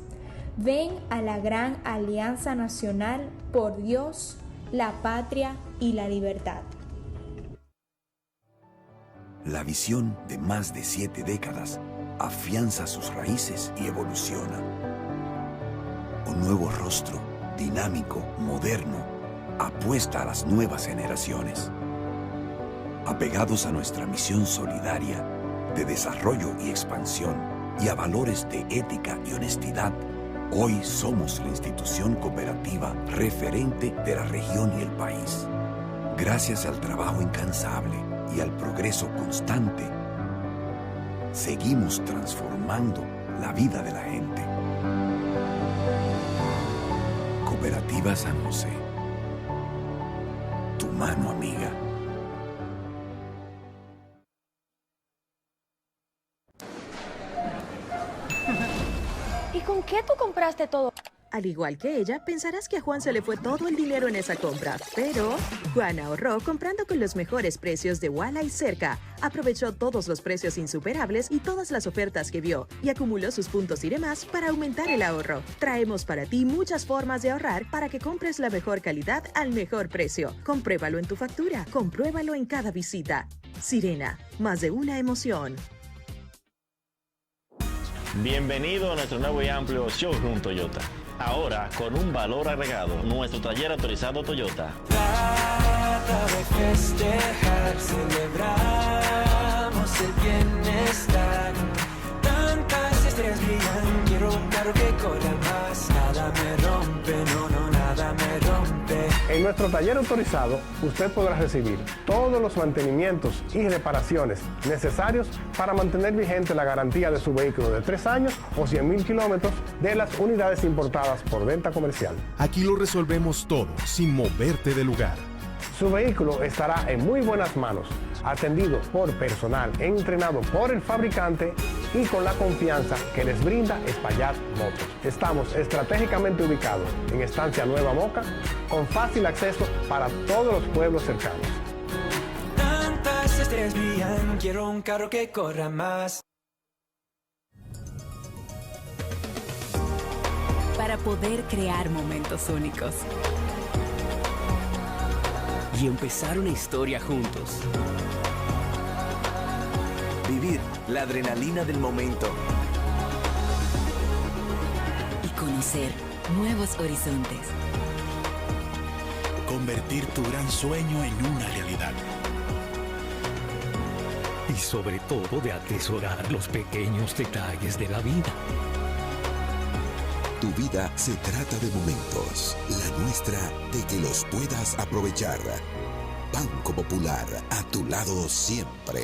Ven a la gran Alianza Nacional por Dios, la patria y la libertad. La visión de más de 7 décadas afianza sus raíces y evoluciona. Un nuevo rostro, dinámico, moderno, apuesta a las nuevas generaciones. Apegados a nuestra misión solidaria de desarrollo y expansión y a valores de ética y honestidad, hoy somos la institución cooperativa referente de la región y el país. Gracias al trabajo incansable y al progreso constante, seguimos transformando la vida de la gente. Cooperativa San José. Tu mano amiga. ¿Y con qué tú compraste todo? Al igual que ella, pensarás que a Juan se le fue todo el dinero en esa compra, pero Juan ahorró comprando con los mejores precios de Walla y Cerca. Aprovechó todos los precios insuperables y todas las ofertas que vio y acumuló sus puntos y demás para aumentar el ahorro. Traemos para ti muchas formas de ahorrar para que compres la mejor calidad al mejor precio. Compruébalo en tu factura, compruébalo en cada visita. Sirena, más de una emoción. Bienvenido a nuestro nuevo y amplio showroom Toyota. Ahora con un valor agregado, nuestro taller autorizado Toyota. Trata de festejar, celebramos el bienestar. Tantas estrellas brillan, quiero un carro que corra más. Nada me rompe, no, nada me rompe. En nuestro taller autorizado, usted podrá recibir todos los mantenimientos y reparaciones necesarios para mantener vigente la garantía de su vehículo de 3 años o 100,000 kilómetros de las unidades importadas por venta comercial. Aquí lo resolvemos todo, sin moverte de lugar. Su vehículo estará en muy buenas manos, atendido por personal entrenado por el fabricante y con la confianza que les brinda Espaillat Motos. Estamos estratégicamente ubicados en Estancia Nueva Moca, con fácil acceso para todos los pueblos cercanos. Tantas estrellas brillan, quiero un carro que corra más. Para poder crear momentos únicos y empezar una historia juntos. Vivir la adrenalina del momento. Y conocer nuevos horizontes. Convertir tu gran sueño en una realidad. Y sobre todo de atesorar los pequeños detalles de la vida. Tu vida se trata de momentos, la nuestra de que los puedas aprovechar. Banco Popular, a tu lado siempre.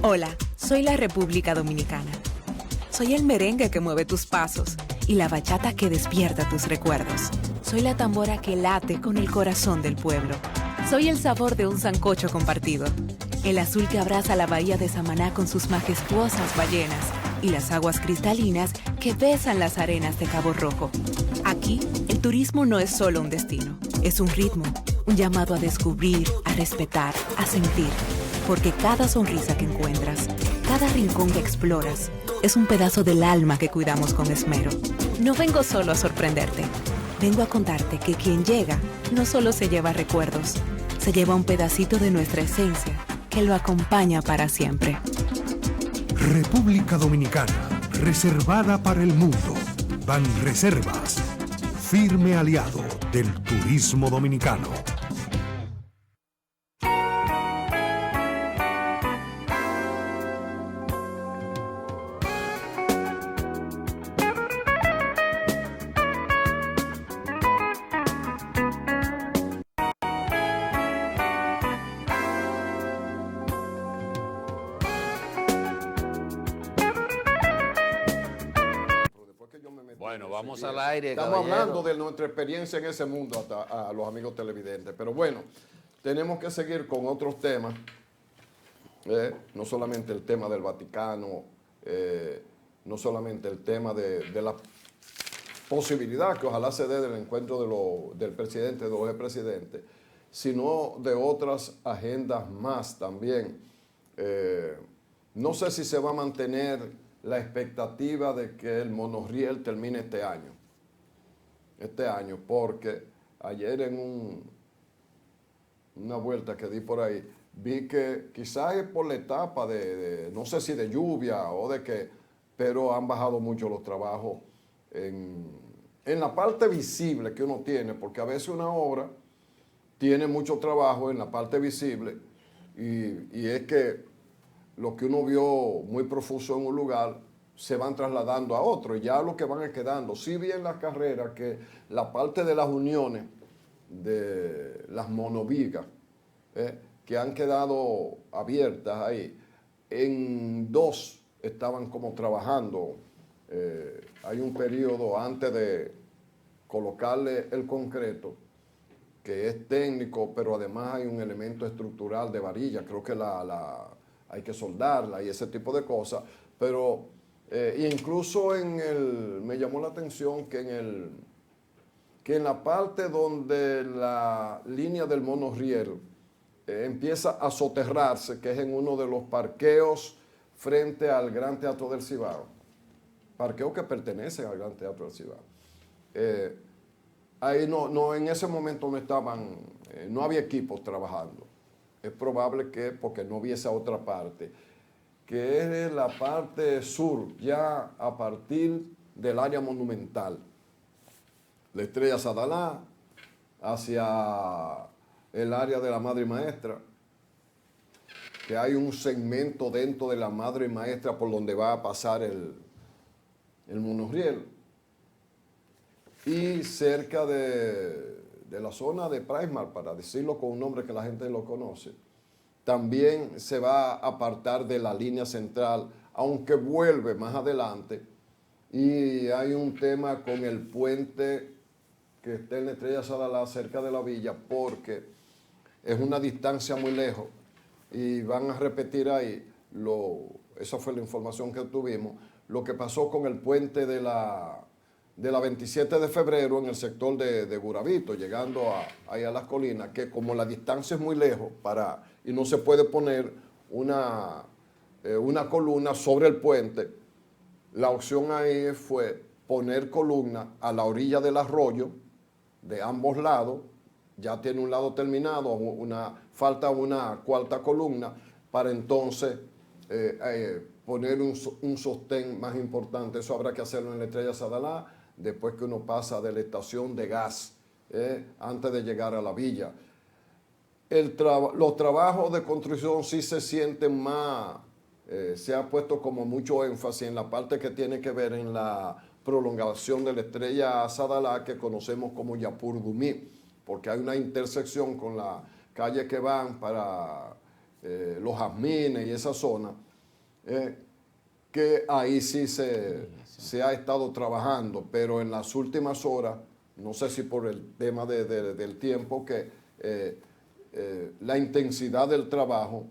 Hola, soy la República Dominicana. Soy el merengue que mueve tus pasos y la bachata que despierta tus recuerdos. Soy la tambora que late con el corazón del pueblo. Soy el sabor de un sancocho compartido. El azul que abraza la bahía de Samaná con sus majestuosas ballenas. y las aguas cristalinas que besan las arenas de Cabo Rojo. Aquí, el turismo no es solo un destino, es un ritmo, un llamado a descubrir, a respetar, a sentir. Porque cada sonrisa que encuentras, cada rincón que exploras, es un pedazo del alma que cuidamos con esmero. No vengo solo a sorprenderte, vengo a contarte que quien llega no solo se lleva recuerdos, se lleva un pedacito de nuestra esencia que lo acompaña para siempre. República Dominicana, reservada para el mundo. Banreservas, firme aliado del turismo dominicano. Bueno, vamos al aire. Estamos caballero. hablando de nuestra experiencia en ese mundo hasta a los amigos televidentes. Pero bueno, tenemos que seguir con otros temas. No solamente el tema del Vaticano, no solamente el tema de la posibilidad que ojalá se dé del encuentro del presidente, de los expresidentes, sino de otras agendas más también. No sé si se va a mantener la expectativa de que el monorriel termine este año, porque ayer en una vuelta que di por ahí, vi que quizás es por la etapa no sé si de lluvia o de qué, pero han bajado mucho los trabajos en la parte visible que uno tiene, porque a veces una obra tiene mucho trabajo en la parte visible y es que lo que uno vio muy profuso en un lugar se van trasladando a otro y ya lo que van es quedando. Si bien la carrera que la parte de las uniones de las monovigas que han quedado abiertas ahí, en 2 estaban como trabajando. Hay un periodo antes de colocarle el concreto que es técnico, pero además hay un elemento estructural de varilla, creo que hay que soldarla y ese tipo de cosas, pero incluso me llamó la atención que en la parte donde la línea del monorriel empieza a soterrarse, que es en uno de los parqueos frente al Gran Teatro del Cibao, parqueo que pertenece al Gran Teatro del Cibao. Ahí en ese momento no había equipos trabajando. Es probable que, porque no vi esa otra parte, que es la parte sur, ya a partir del área monumental, la Estrella Sadalá, hacia el área de la Madre y Maestra, que hay un segmento dentro de la Madre y Maestra por donde va a pasar el monorriel, y cerca de la zona de Prismar, para decirlo con un nombre que la gente lo conoce, también se va a apartar de la línea central, aunque vuelve más adelante. Y hay un tema con el puente que está en la Estrella Sadalá, cerca de la villa, porque es una distancia muy lejos y van a repetir ahí, esa fue la información que tuvimos, lo que pasó con el puente de la 27 de febrero en el sector de Guravito, llegando ahí a las colinas, que como la distancia es muy lejos y no se puede poner una columna sobre el puente, la opción ahí fue poner columna a la orilla del arroyo, de ambos lados, ya tiene un lado terminado, falta una cuarta columna, para entonces poner un sostén más importante. Eso habrá que hacerlo en la Estrella Sadalá, después que uno pasa de la estación de gas, antes de llegar a la villa. Los trabajos de construcción sí se sienten más, se ha puesto como mucho énfasis en la parte que tiene que ver en la prolongación de la Estrella Sadalá, que conocemos como Yapur Dumí, porque hay una intersección con la calle que van para los Jazmines y esa zona, que ahí sí se ha estado trabajando, pero en las últimas horas, no sé si por el tema del tiempo, que la intensidad del trabajo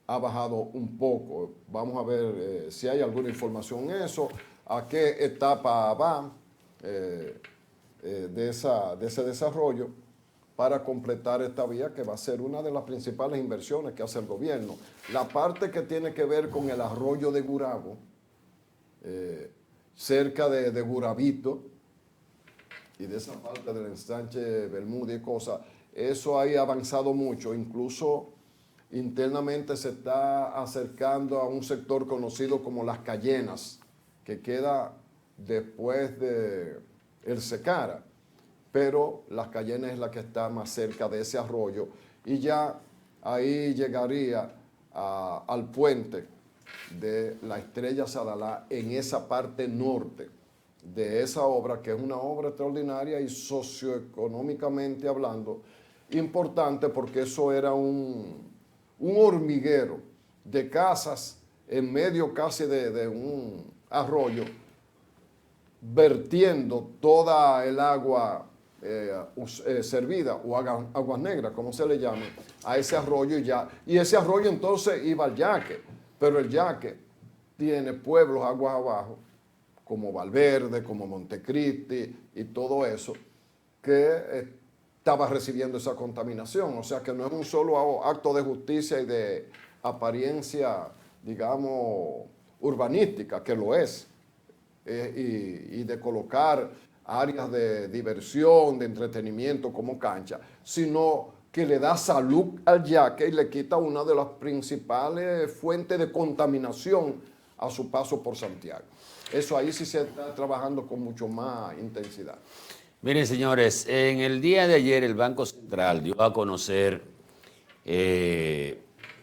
ha bajado un poco. Vamos a ver si hay alguna información en eso, a qué etapa va de ese desarrollo para completar esta vía, que va a ser una de las principales inversiones que hace el gobierno. La parte que tiene que ver con el arroyo de Gurabo, cerca de Gurabito, y de esa parte del ensanche Bermúdez y cosas, eso ha avanzado mucho, incluso internamente se está acercando a un sector conocido como Las Cayenas, que queda después de El Secara, pero Las Cayenas es la que está más cerca de ese arroyo y ya ahí llegaría al puente de la Estrella Sadalá en esa parte norte de esa obra, que es una obra extraordinaria y socioeconómicamente hablando importante, porque eso era un hormiguero de casas en medio casi de un arroyo, vertiendo toda el agua servida o aguas negras, como se le llama, a ese arroyo y ese arroyo entonces iba al Yaque, pero el Yaque tiene pueblos aguas abajo, como Valverde, como Montecristi y todo eso, que estaba recibiendo esa contaminación. O sea que no es un solo acto de justicia y de apariencia, digamos, urbanística, que lo es, y de colocar áreas de diversión, de entretenimiento como cancha, sino que le da salud al Yaque y le quita una de las principales fuentes de contaminación a su paso por Santiago. Eso ahí sí se está trabajando con mucho más intensidad. Miren, señores, en el día de ayer el Banco Central dio a conocer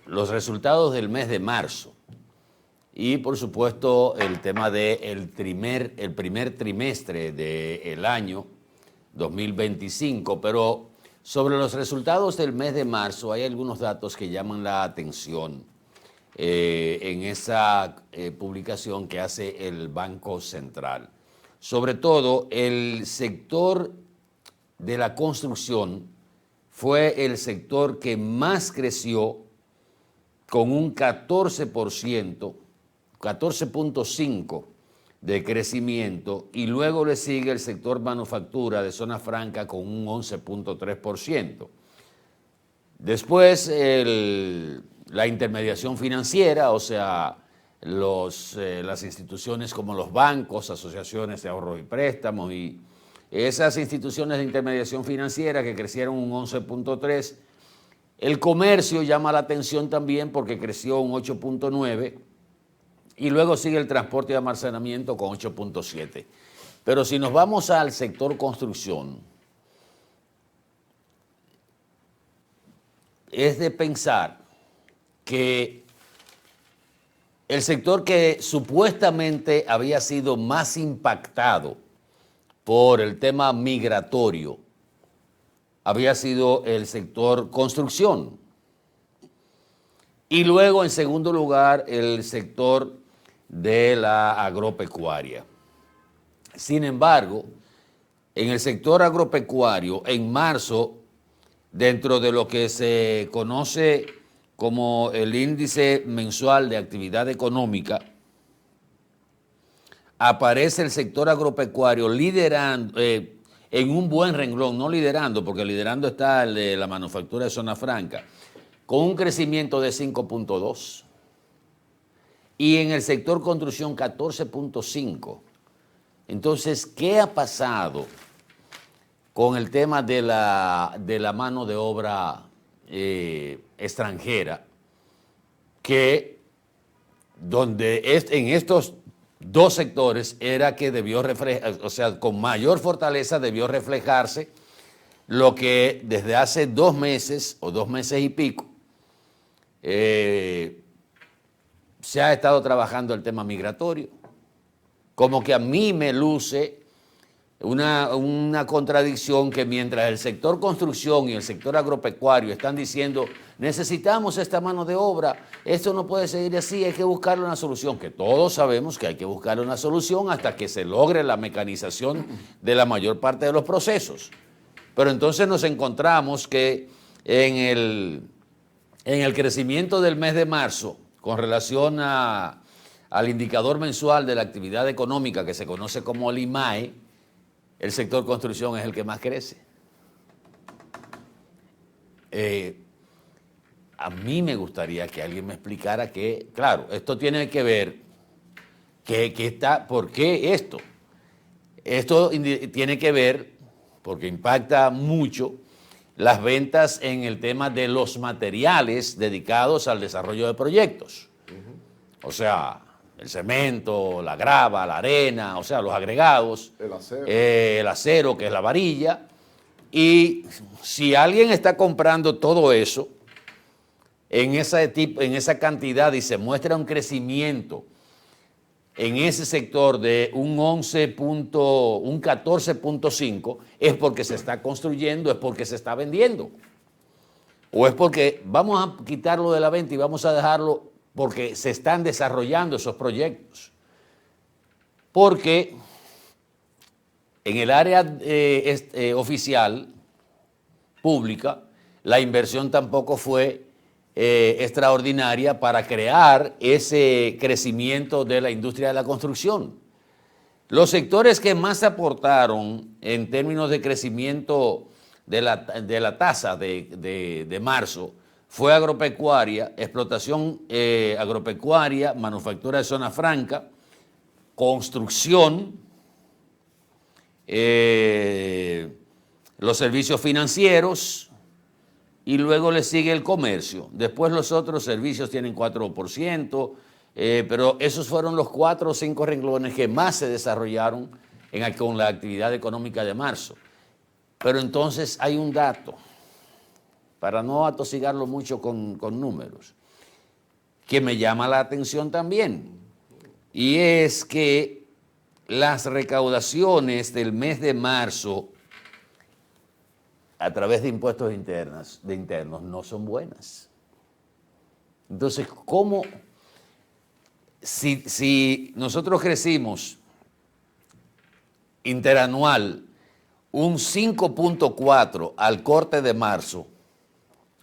los resultados del mes de marzo y, por supuesto, el tema del primer trimestre del año 2025. Pero sobre los resultados del mes de marzo hay algunos datos que llaman la atención en esa publicación que hace el Banco Central. Sobre todo, el sector de la construcción fue el sector que más creció, con un 14%, 14.5% de crecimiento, y luego le sigue el sector manufactura de zona franca con un 11.3%. Después, la intermediación financiera, o sea, las instituciones como los bancos, asociaciones de ahorros y préstamos y esas instituciones de intermediación financiera que crecieron un 11.3%. El comercio llama la atención también porque creció un 8.9%. Y luego sigue el transporte y almacenamiento con 8.7%. Pero si nos vamos al sector construcción, es de pensar que el sector que supuestamente había sido más impactado por el tema migratorio había sido el sector construcción. Y luego, en segundo lugar, el sector de la agropecuaria. Sin embargo, en el sector agropecuario, en marzo, dentro de lo que se conoce como el índice mensual de actividad económica, aparece el sector agropecuario liderando, en un buen renglón, no liderando, porque liderando está el de la manufactura de zona franca, con un crecimiento de 5.2%. Y en el sector construcción 14.5%. Entonces, ¿qué ha pasado con el tema de la mano de obra extranjera? Que donde en estos dos sectores era que debió reflejar, o sea, con mayor fortaleza debió reflejarse lo que desde hace 2 meses o 2 meses y pico se ha estado trabajando el tema migratorio. Como que a mí me luce una contradicción que mientras el sector construcción y el sector agropecuario están diciendo necesitamos esta mano de obra, esto no puede seguir así, hay que buscarle una solución, que todos sabemos que hay que buscarle una solución hasta que se logre la mecanización de la mayor parte de los procesos. Pero entonces nos encontramos que en en el crecimiento del mes de marzo con relación al indicador mensual de la actividad económica que se conoce como el IMAE, el sector construcción es el que más crece. A mí me gustaría que alguien me explicara que, claro, esto tiene que ver, ¿por qué esto? Esto tiene que ver, porque impacta mucho, las ventas en el tema de los materiales dedicados al desarrollo de proyectos. O sea, el cemento, la grava, la arena, o sea, los agregados, el acero, que es la varilla. Y si alguien está comprando todo eso en esa cantidad y se muestra un crecimiento en ese sector de un 14.5, es porque se está construyendo, es porque se está vendiendo. O es porque vamos a quitarlo de la venta y vamos a dejarlo porque se están desarrollando esos proyectos. Porque en el área oficial, pública, la inversión tampoco fue extraordinaria para crear ese crecimiento de la industria de la construcción. Los sectores que más aportaron en términos de crecimiento de la tasa de marzo fue agropecuaria, explotación agropecuaria, manufactura de zona franca, construcción, los servicios financieros, y luego le sigue el comercio. Después los otros servicios tienen 4%, pero esos fueron los 4 o 5 renglones que más se desarrollaron con la actividad económica de marzo. Pero entonces hay un dato, para no atosigarlo mucho con números, que me llama la atención también, y es que las recaudaciones del mes de marzo a través de impuestos internos no son buenas. Entonces, ¿cómo? Si nosotros crecimos interanual un 5.4 al corte de marzo,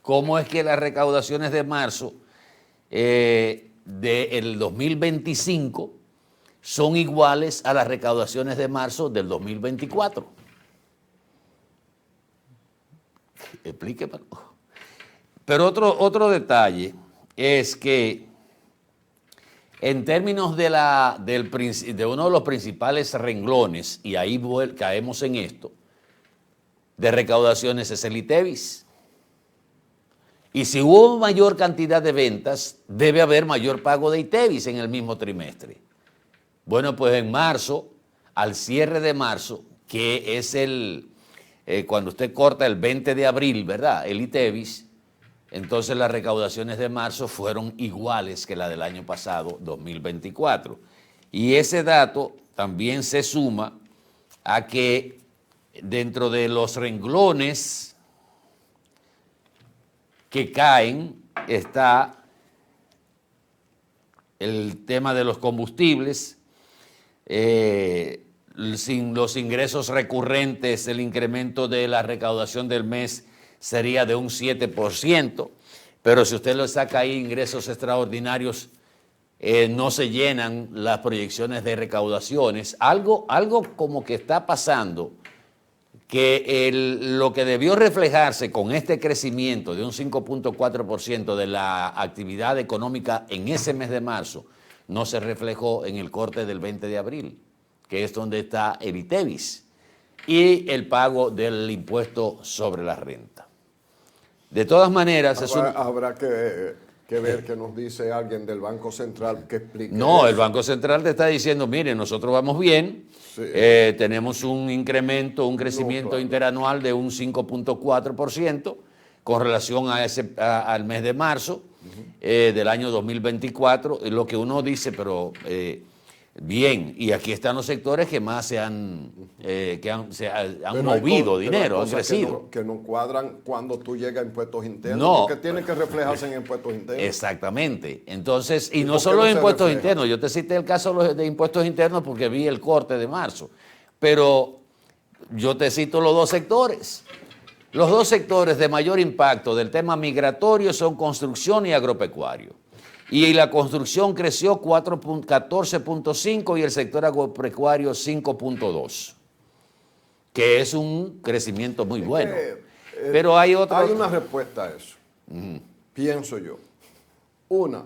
¿cómo es que las recaudaciones de marzo del 2025 son iguales a las recaudaciones de marzo del 2024? Explíquemelo. Pero otro detalle es que en términos de uno de los principales renglones, y ahí caemos en esto, de recaudaciones es el ITEVIS. Y si hubo mayor cantidad de ventas, debe haber mayor pago de ITEVIS en el mismo trimestre. Bueno, pues en marzo, al cierre de marzo, que es cuando usted corta el 20 de abril, ¿verdad?, el ITEVIS, entonces las recaudaciones de marzo fueron iguales que la del año pasado, 2024. Y ese dato también se suma a que dentro de los renglones que caen está el tema de los combustibles, sin los ingresos recurrentes, el incremento de la recaudación del mes sería de un 7%, pero si usted le saca ahí ingresos extraordinarios, no se llenan las proyecciones de recaudaciones. Algo como que está pasando, que lo que debió reflejarse con este crecimiento de un 5.4% de la actividad económica en ese mes de marzo, no se reflejó en el corte del 20 de abril, que es donde está el ITEVIS, y el pago del impuesto sobre la renta. De todas maneras... Habrá que ver qué nos dice alguien del Banco Central que explique. No, eso. El Banco Central te está diciendo, mire, nosotros vamos bien, sí. Tenemos un incremento, un crecimiento interanual de un 5.4% con relación al mes de marzo del año 2024, lo que uno dice, pero... bien, y aquí están los sectores que más se han movido dinero, han crecido. Que no cuadran cuando tú llegas a impuestos internos, no, porque tienen que reflejarse en impuestos internos. Exactamente. Entonces, y no solo en impuestos internos, yo te cité el caso de impuestos internos porque vi el corte de marzo, pero yo te cito los dos sectores. Los dos sectores de mayor impacto del tema migratorio son construcción y agropecuario. Y la construcción creció 14.5 y el sector agropecuario 5.2, que es un crecimiento muy bueno. Pero hay otra. Hay una respuesta a eso, pienso yo. Una,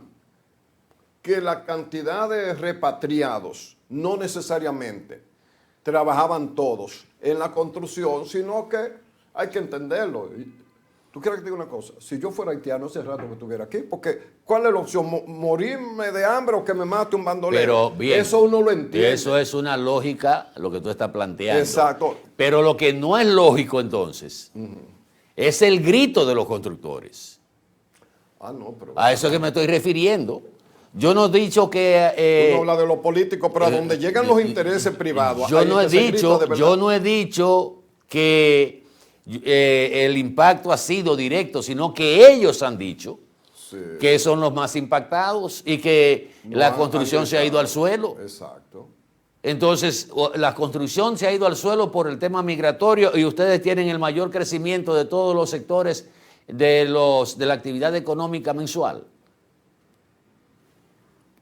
que la cantidad de repatriados no necesariamente trabajaban todos en la construcción, sino que hay que entenderlo. ¿Tú quieres que te diga una cosa? Si yo fuera haitiano hace rato que estuviera aquí, porque ¿cuál es la opción? ¿Morirme de hambre o que me mate un bandolero? Pero bien, eso uno lo entiende. Eso es una lógica, lo que tú estás planteando. Exacto. Pero lo que no es lógico entonces es el grito de los constructores. No, pero... A eso es que me estoy refiriendo. Yo no he dicho que... Uno habla de los políticos, pero a donde llegan los intereses privados... Yo no he dicho que el impacto ha sido directo, sino que ellos han dicho que son los más impactados y que la construcción se ha ido al suelo. Exacto. Entonces, la construcción se ha ido al suelo por el tema migratorio y ustedes tienen el mayor crecimiento de todos los sectores de la actividad económica mensual.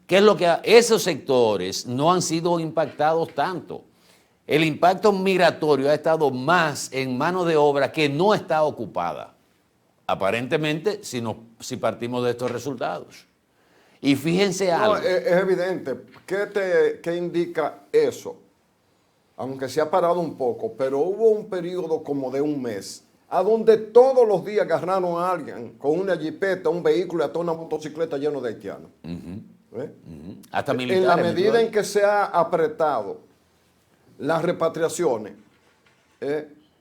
¿Qué es lo que esos sectores no han sido impactados tanto? El impacto migratorio ha estado más en mano de obra que no está ocupada, aparentemente, si partimos de estos resultados. Y fíjense algo. Es evidente. ¿Qué indica eso? Aunque se ha parado un poco, pero hubo un periodo como de un mes, a donde todos los días agarraron a alguien con una jipeta, un vehículo y hasta una motocicleta lleno de haitianos. Hasta militares. En la medida en que se ha apretado las repatriaciones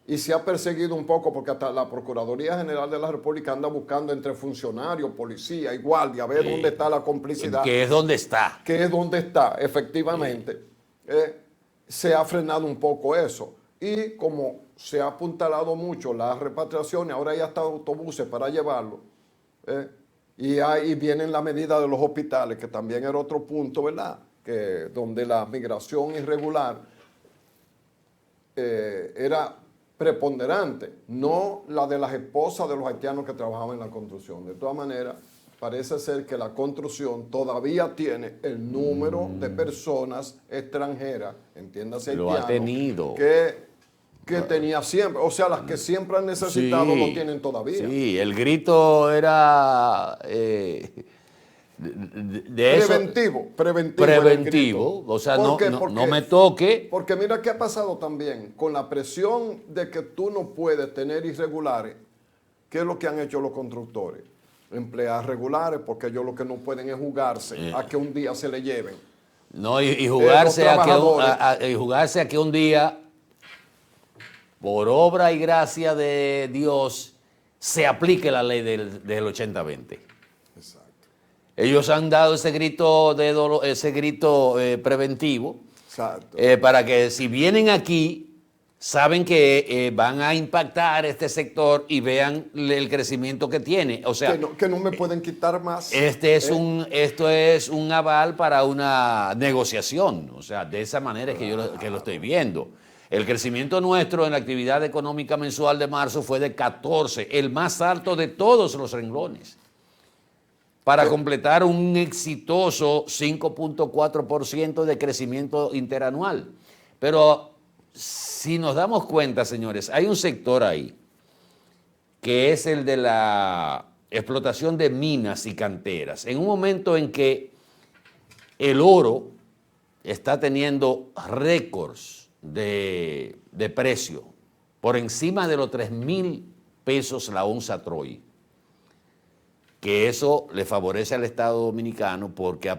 y se ha perseguido un poco, porque hasta la Procuraduría General de la República anda buscando entre funcionarios, policía y guardia, a ver dónde está la complicidad. Que es donde está. Que es donde está, efectivamente. Se ha frenado un poco eso. Y como se ha apuntalado mucho las repatriaciones, ahora hay hasta autobuses para llevarlo. Y ahí vienen la medida de los hospitales, que también era otro punto, ¿verdad? Que donde la migración irregular era preponderante, no la de las esposas de los haitianos que trabajaban en la construcción. De todas maneras, parece ser que la construcción todavía tiene el número de personas extranjeras, entiéndase haitiano, lo ha tenido. que tenía siempre. O sea, las que siempre han necesitado lo tienen todavía. Sí, el grito era... preventivo, o sea, no me toque. Porque mira qué ha pasado también con la presión de que tú no puedes tener irregulares. ¿Qué es lo que han hecho los constructores? Emplear regulares, porque ellos lo que no pueden es jugarse a que un día se le lleven. No, y jugarse a que un día, por obra y gracia de Dios, se aplique la ley del 80-20. Ellos han dado ese grito preventivo para que si vienen aquí, saben que van a impactar este sector y vean el crecimiento que tiene. O sea, que no me pueden quitar más. Esto es un aval para una negociación. O sea, de esa manera es que yo lo estoy viendo. El crecimiento nuestro en la actividad económica mensual de marzo fue de 14, el más alto de todos los renglones, para completar un exitoso 5.4% de crecimiento interanual. Pero si nos damos cuenta, señores, hay un sector ahí que es el de la explotación de minas y canteras. En un momento en que el oro está teniendo récords de precio, por encima de los 3,000 pesos la onza Troy, que eso le favorece al Estado Dominicano porque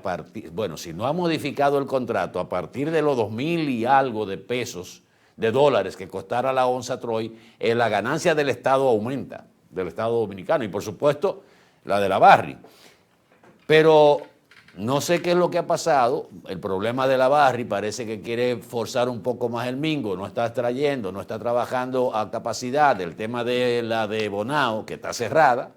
si no ha modificado el contrato, a partir de los 2,000 y algo de pesos, de dólares que costara la onza Troy, la ganancia del Estado aumenta, del Estado Dominicano, y por supuesto la de la Barri. Pero no sé qué es lo que ha pasado. El problema de la Barri parece que quiere forzar un poco más el mingo, no está extrayendo, no está trabajando a capacidad. El tema de la de Bonao, que está cerrada.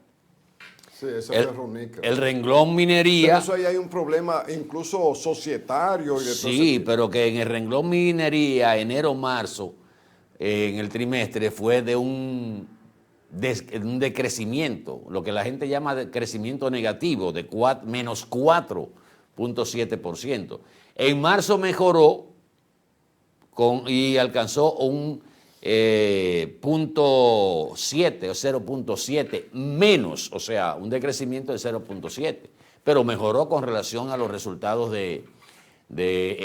Sí, esa es Ronica. El renglón minería. Pero eso ahí hay un problema incluso societario. Sí, pero que en el renglón minería, enero-marzo, en el trimestre, fue de un un decrecimiento, lo que la gente llama de crecimiento negativo, de menos 4.7%. En marzo mejoró y alcanzó un 0.7 o 0.7 menos, o sea, un decrecimiento de 0.7, pero mejoró con relación a los resultados de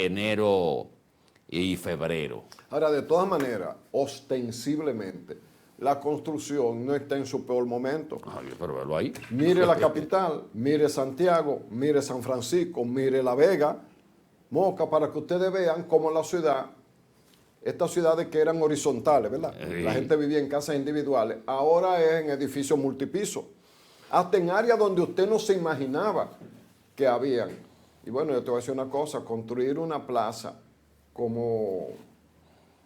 enero y febrero. Ahora, de todas maneras, ostensiblemente, la construcción no está en su peor momento. Pero verlo ahí. Mire la capital, mire Santiago, mire San Francisco, mire La Vega, Moca, para que ustedes vean cómo la ciudad, estas ciudades que eran horizontales, ¿verdad? Sí. La gente vivía en casas individuales, ahora es en edificios multipisos, hasta en áreas donde usted no se imaginaba que habían. Y bueno, yo te voy a decir una cosa, construir una plaza como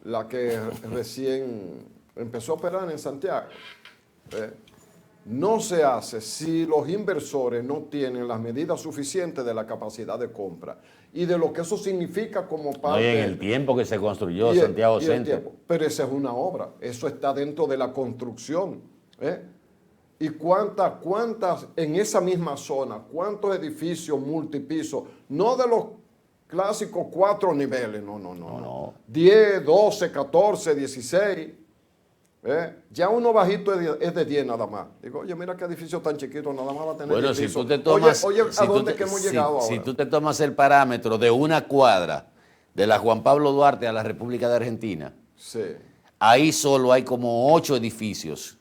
la que recién empezó a operar en Santiago, no se hace si los inversores no tienen las medidas suficientes de la capacidad de compra y de lo que eso significa como parte. No, y en el tiempo que se construyó Santiago Centro. Pero esa es una obra, eso está dentro de la construcción. ¿Y cuántas en esa misma zona, cuántos edificios multipisos, no de los clásicos 4 niveles, no. 10, 12, 14, 16. Ya uno bajito es de 10 nada más. Digo, oye, mira qué edificio tan chiquito, nada más va a tener. Bueno, edificio. si tú te tomas. Oye, ¿a dónde que hemos llegado ahora? Si tú te tomas el parámetro de una cuadra de la Juan Pablo Duarte a la República de Argentina, sí, ahí solo hay como 8 edificios.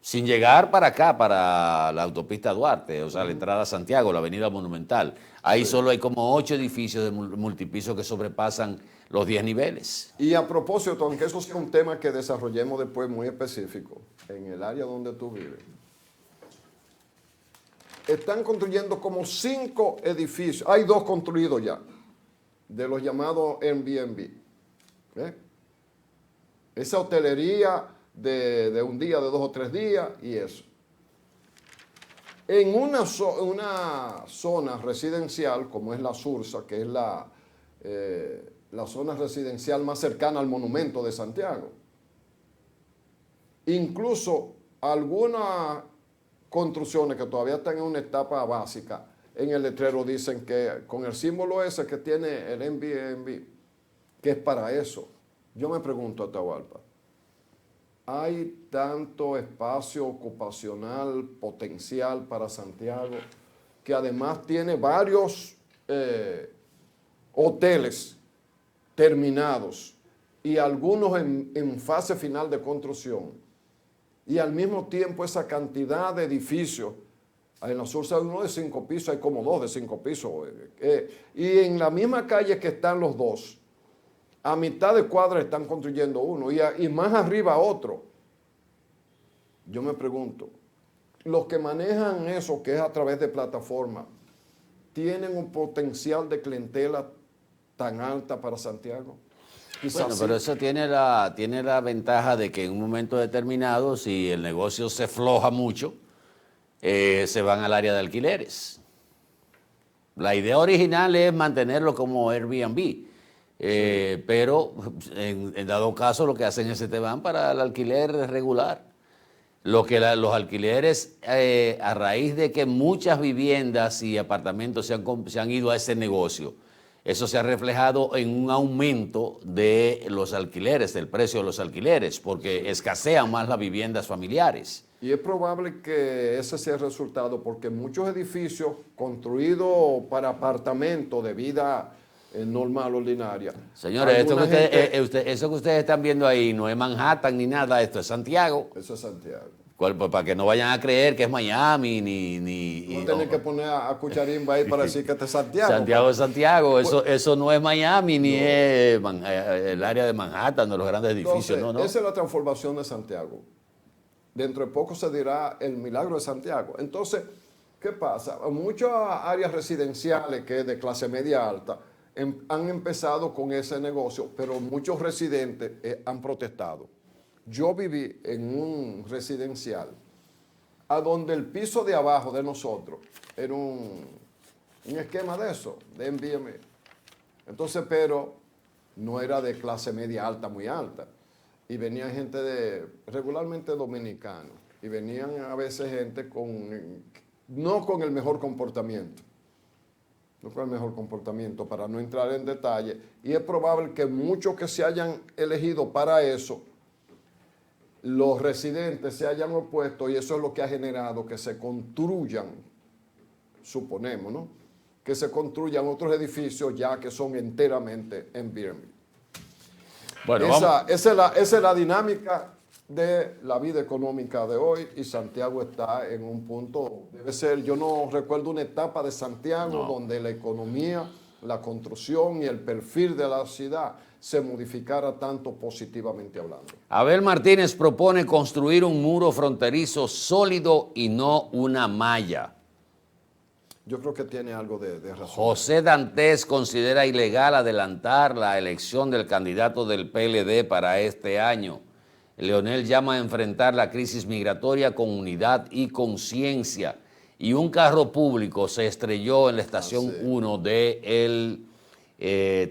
Sin llegar para acá, para la autopista Duarte, o sea, la entrada a Santiago, la avenida Monumental. Ahí solo hay como 8 edificios de multipiso que sobrepasan los 10 niveles. Y a propósito, aunque eso sea un tema que desarrollemos después muy específico, en el área donde tú vives, están construyendo como 5 edificios, hay 2 construidos ya, de los llamados Airbnb. Esa hotelería de un día, de 2 o 3 días y eso. En una zona residencial, como es la Sursa, que es la zona residencial más cercana al monumento de Santiago, incluso algunas construcciones que todavía están en una etapa básica, en el letrero dicen que con el símbolo ese que tiene el Airbnb, que es para eso. Yo me pregunto, Atahualpa, ¿hay tanto espacio ocupacional potencial para Santiago que además tiene varios hoteles terminados y algunos en fase final de construcción? Y al mismo tiempo esa cantidad de edificios, en la Sursa hay uno de 5 pisos, hay como 2 de 5 pisos. Y en la misma calle que están los 2, a mitad de cuadra están construyendo uno y más arriba otro. Yo me pregunto, los que manejan eso, que es a través de plataformas, ¿tienen un potencial de clientela tan alta para Santiago? Quizás Bueno, sí. pero eso tiene la ventaja de que en un momento determinado, si el negocio se floja mucho, se van al área de alquileres. La idea original es mantenerlo como Airbnb. Pero en dado caso lo que hacen es que te van para el alquiler regular. Los alquileres, a raíz de que muchas viviendas y apartamentos se han ido a ese negocio, eso se ha reflejado en un aumento de los alquileres, del precio de los alquileres, porque escasean más las viviendas familiares. Y es probable que ese sea el resultado, porque muchos edificios construidos para apartamentos de vida normal, ordinaria. Señores, eso que ustedes están viendo ahí no es Manhattan ni nada, esto es Santiago. Eso es Santiago. Pues, para que no vayan a creer que es Miami No tienen que poner a Cucharimba ahí para decir que este es Santiago. Santiago es Santiago, eso no es Miami ni es el área de Manhattan, de los grandes edificios. Entonces, esa es la transformación de Santiago. Dentro de poco se dirá el milagro de Santiago. Entonces, ¿qué pasa? Muchas áreas residenciales que es de clase media alta han empezado con ese negocio, pero muchos residentes han protestado. Yo viví en un residencial a donde el piso de abajo de nosotros era un esquema de eso, de Airbnb. Entonces, pero no era de clase media alta, muy alta. y venía gente regularmente dominicanos, y venían a veces gente no con el mejor comportamiento. No con el mejor comportamiento, para no entrar en detalle, y es probable que muchos que se hayan elegido para eso, los residentes se hayan opuesto, y eso es lo que ha generado que se construyan, suponemos, ¿no?, que se construyan otros edificios ya que son enteramente en Airbnb. Bueno, esa es la dinámica de la vida económica de hoy, y Santiago está en un punto, debe ser, yo no recuerdo una etapa de Santiago donde la economía, la construcción y el perfil de la ciudad se modificara tanto positivamente hablando. Abel Martínez propone construir un muro fronterizo sólido y no una malla. Yo creo que tiene algo de razón. José Dantes considera ilegal adelantar la elección del candidato del PLD para este año. Leonel llama a enfrentar la crisis migratoria con unidad y conciencia. Y un carro público se estrelló en la estación 1 del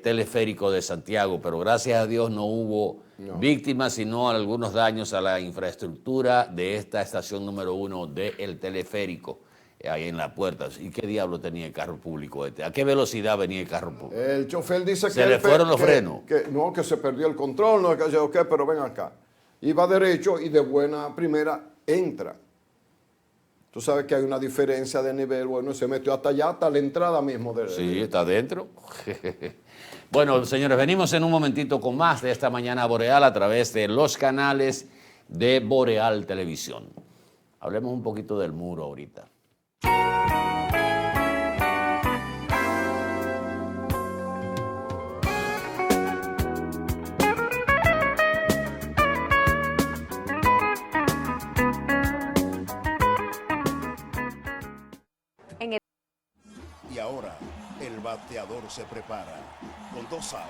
teleférico de Santiago, pero gracias a Dios no hubo víctimas, sino algunos daños a la infraestructura de esta estación número 1 del teleférico, ahí en la puerta. ¿Y qué diablo tenía el carro público este? ¿A qué velocidad venía el carro público? El chofer dice que... ¿Se le fueron los frenos? Que se perdió el control, no, pero ven acá. Iba derecho y de buena primera entra. Tú sabes que hay una diferencia de nivel, bueno, se metió hasta allá, hasta la entrada mismo. Sí, está adentro. Bueno, señores, venimos en un momentito con más de esta mañana boreal a través de los canales de Boreal Televisión. Hablemos un poquito del muro ahorita. Y ahora el bateador se prepara con 2 outs.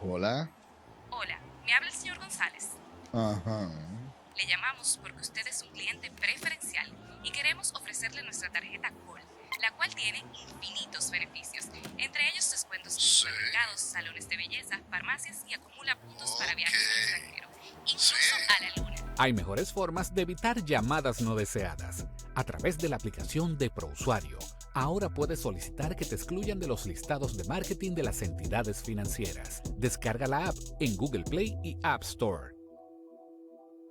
Hola. Hola, me habla el señor González. Ajá. Le llamamos porque usted es un cliente preferencial y queremos ofrecerle nuestra tarjeta Gold, la cual tiene infinitos beneficios, entre ellos descuentos en supermercados, salones de belleza, farmacias y acumula puntos para viajes al extranjero, incluso a la luna. Hay mejores formas de evitar llamadas no deseadas. A través de la aplicación de ProUsuario, ahora puedes solicitar que te excluyan de los listados de marketing de las entidades financieras. Descarga la app en Google Play y App Store.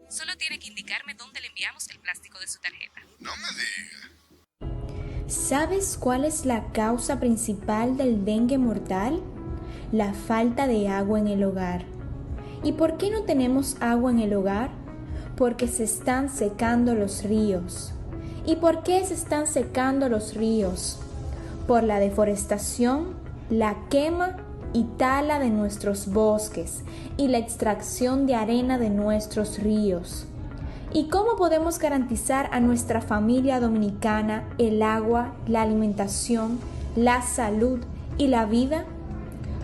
Solo tiene que indicarme dónde le enviamos el plástico de su tarjeta. No me diga. ¿Sabes cuál es la causa principal del dengue mortal? La falta de agua en el hogar. ¿Y por qué no tenemos agua en el hogar? Porque se están secando los ríos. ¿Y por qué se están secando los ríos? Por la deforestación, la quema y tala de nuestros bosques y la extracción de arena de nuestros ríos. ¿Y cómo podemos garantizar a nuestra familia dominicana el agua, la alimentación, la salud y la vida?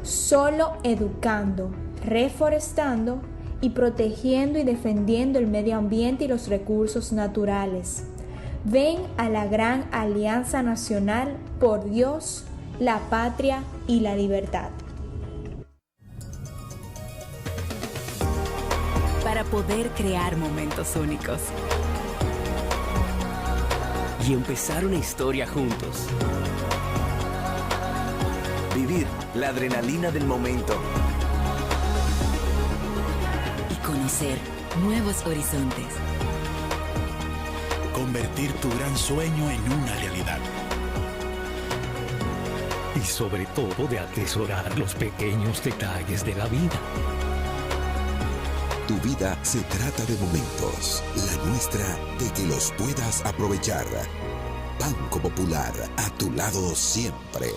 Solo educando, reforestando y protegiendo y defendiendo el medio ambiente y los recursos naturales. Ven a la gran Alianza Nacional por Dios, la Patria y la Libertad. Para poder crear momentos únicos. Y empezar una historia juntos. Vivir la adrenalina del momento. Y conocer nuevos horizontes. Convertir tu gran sueño en una realidad. Y sobre todo de atesorar los pequeños detalles de la vida. Tu vida se trata de momentos, la nuestra de que los puedas aprovechar. Banco Popular, a tu lado siempre.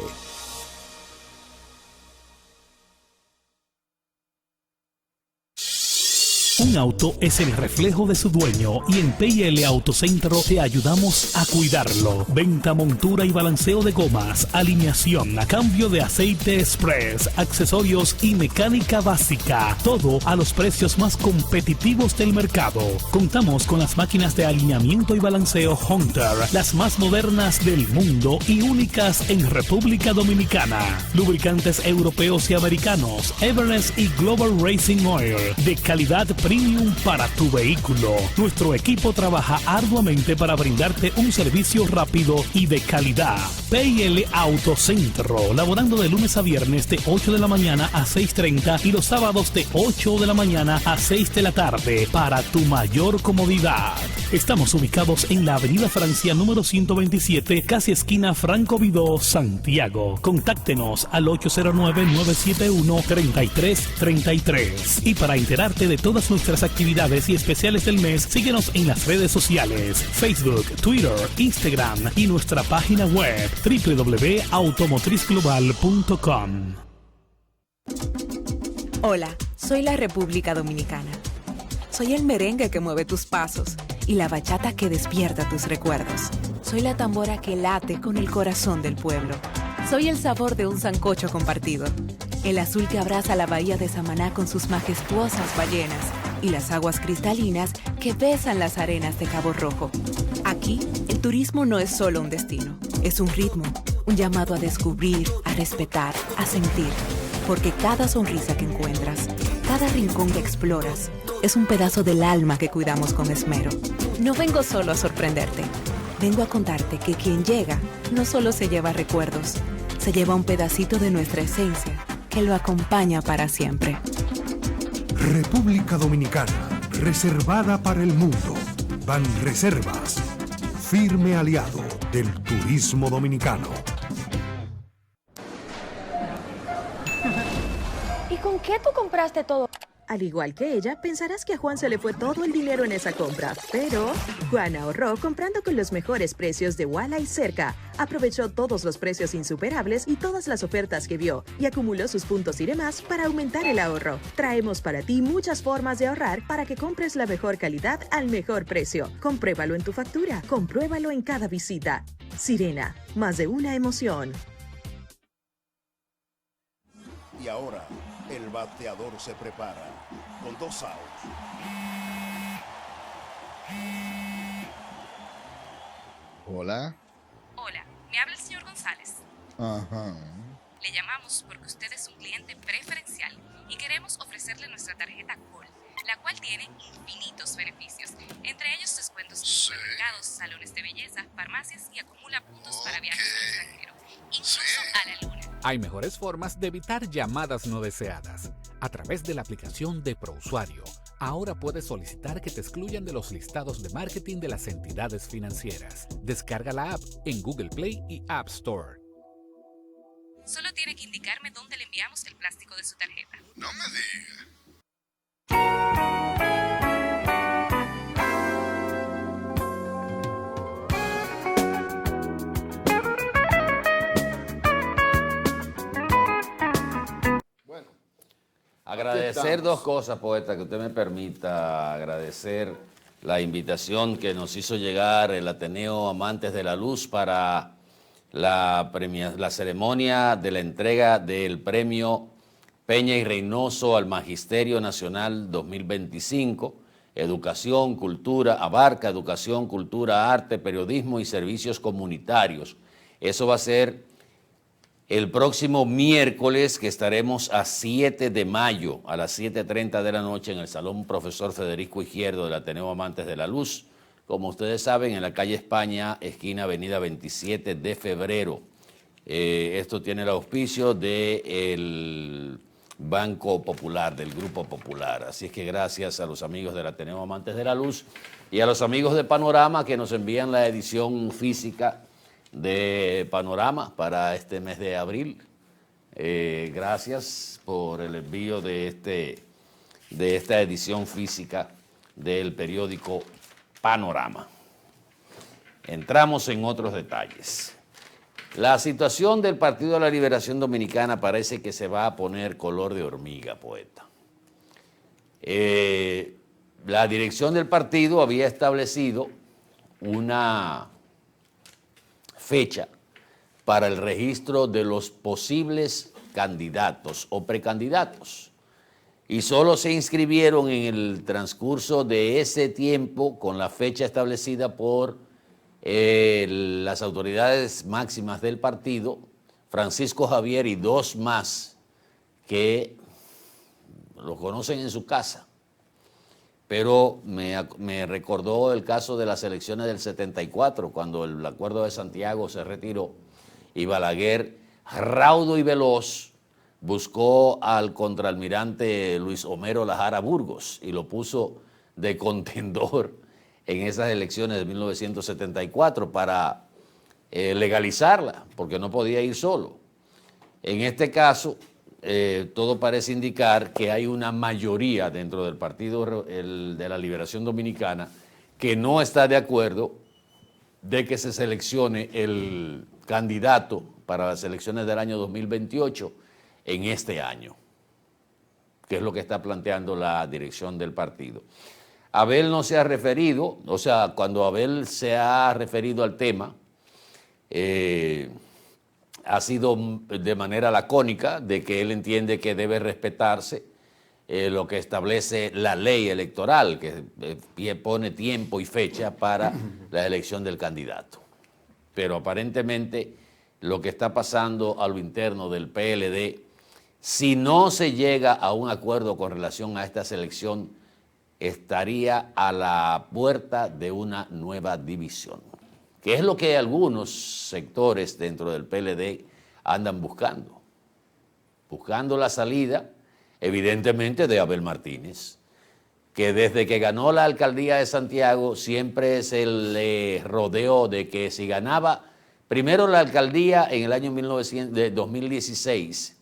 Un Un auto es el reflejo de su dueño y en PIL Autocentro te ayudamos a cuidarlo. Venta, montura y balanceo de gomas, alineación, cambio de aceite express, accesorios y mecánica básica. Todo a los precios más competitivos del mercado. Contamos con las máquinas de alineamiento y balanceo Hunter, las más modernas del mundo y únicas en República Dominicana. Lubricantes europeos y americanos, Everness y Global Racing Oil, de calidad premium para tu vehículo. Nuestro equipo trabaja arduamente para brindarte un servicio rápido y de calidad. PIL Autocentro, laborando de lunes a viernes de 8 de la mañana a 6:30 y los sábados de 8 de la mañana a 6 de la tarde para tu mayor comodidad. Estamos ubicados en la Avenida Francia número 127, casi esquina Franco Vidó, Santiago. Contáctenos al 809-971-3333. Y para enterarte de todas nuestras actividades y especiales del mes, síguenos en las redes sociales, Facebook, Twitter, Instagram y nuestra página web www.automotrizglobal.com. Hola, soy la República Dominicana. Soy el merengue que mueve tus pasos y la bachata que despierta tus recuerdos. Soy la tambora que late con el corazón del pueblo. Soy el sabor de un sancocho compartido, el azul que abraza la bahía de Samaná con sus majestuosas ballenas y las aguas cristalinas que besan las arenas de Cabo Rojo. Aquí, el turismo no es solo un destino, es un ritmo, un llamado a descubrir, a respetar, a sentir. Porque cada sonrisa que encuentras, cada rincón que exploras, es un pedazo del alma que cuidamos con esmero. No vengo solo a sorprenderte, vengo a contarte que quien llega no solo se lleva recuerdos, se lleva un pedacito de nuestra esencia que lo acompaña para siempre. República Dominicana, reservada para el mundo. Banreservas, firme aliado del turismo dominicano. ¿Y con qué tú compraste todo? Al igual que ella, pensarás que a Juan se le fue todo el dinero en esa compra, pero Juan ahorró comprando con los mejores precios de Walla y Cerca. Aprovechó todos los precios insuperables y todas las ofertas que vio y acumuló sus puntos y demás para aumentar el ahorro. Traemos para ti muchas formas de ahorrar para que compres la mejor calidad al mejor precio. Compruébalo en tu factura, compruébalo en cada visita. Sirena, más de una emoción. Y ahora, el bateador se prepara con 2 outs. Hola. Hola, me habla el señor González. Ajá. Le llamamos porque usted es un cliente preferencial y queremos ofrecerle nuestra tarjeta Col, la cual tiene infinitos beneficios, entre ellos descuentos en supermercados, salones de belleza, farmacias y acumula puntos para viajes al extranjero, incluso a la luna. Hay mejores formas de evitar llamadas no deseadas. A través de la aplicación de ProUsuario, ahora puedes solicitar que te excluyan de los listados de marketing de las entidades financieras. Descarga la app en Google Play y App Store. Solo tiene que indicarme dónde le enviamos el plástico de su tarjeta. No me diga. Agradecer 2 cosas, poeta, que usted me permita. Agradecer la invitación que nos hizo llegar el Ateneo Amantes de la Luz para la ceremonia de la entrega del premio Peña y Reynoso al Magisterio Nacional 2025. Educación, cultura, abarca educación, cultura, arte, periodismo y servicios comunitarios. Eso va a ser el próximo miércoles, que estaremos a 7 de mayo a las 7:30 de la noche en el Salón Profesor Federico Izquierdo del Ateneo Amantes de la Luz. Como ustedes saben, en la calle España, esquina Avenida 27 de Febrero. Esto tiene el auspicio del Banco Popular, del Grupo Popular. Así es que gracias a los amigos del Ateneo Amantes de la Luz y a los amigos de Panorama que nos envían la edición física de Panorama para este mes de abril. Gracias por el envío de esta edición física del periódico Panorama. Entramos en otros detalles. La situación del Partido de la Liberación Dominicana parece que se va a poner color de hormiga, poeta. la dirección del partido había establecido una fecha para el registro de los posibles candidatos o precandidatos. Y solo se inscribieron en el transcurso de ese tiempo, con la fecha establecida por las autoridades máximas del partido, Francisco Javier y dos más que lo conocen en su casa. Pero me recordó el caso de las elecciones del 74, cuando el Acuerdo de Santiago se retiró y Balaguer, raudo y veloz, buscó al contraalmirante Luis Homero Lajara Burgos y lo puso de contendor en esas elecciones de 1974 para legalizarla, porque no podía ir solo. En este caso, todo parece indicar que hay una mayoría dentro del Partido de la Liberación Dominicana que no está de acuerdo de que se seleccione el candidato para las elecciones del año 2028 en este año, que es lo que está planteando la dirección del partido. Abel no se ha referido, o sea, cuando Abel se ha referido al tema, ha sido de manera lacónica de que él entiende que debe respetarse lo que establece la ley electoral, que pone tiempo y fecha para la elección del candidato. Pero aparentemente lo que está pasando a lo interno del PLD, si no se llega a un acuerdo con relación a esta selección, estaría a la puerta de una nueva división, que es lo que algunos sectores dentro del PLD andan buscando la salida, evidentemente, de Abel Martínez, que desde que ganó la alcaldía de Santiago siempre se le rodeó de que si ganaba primero la alcaldía en el año 2016,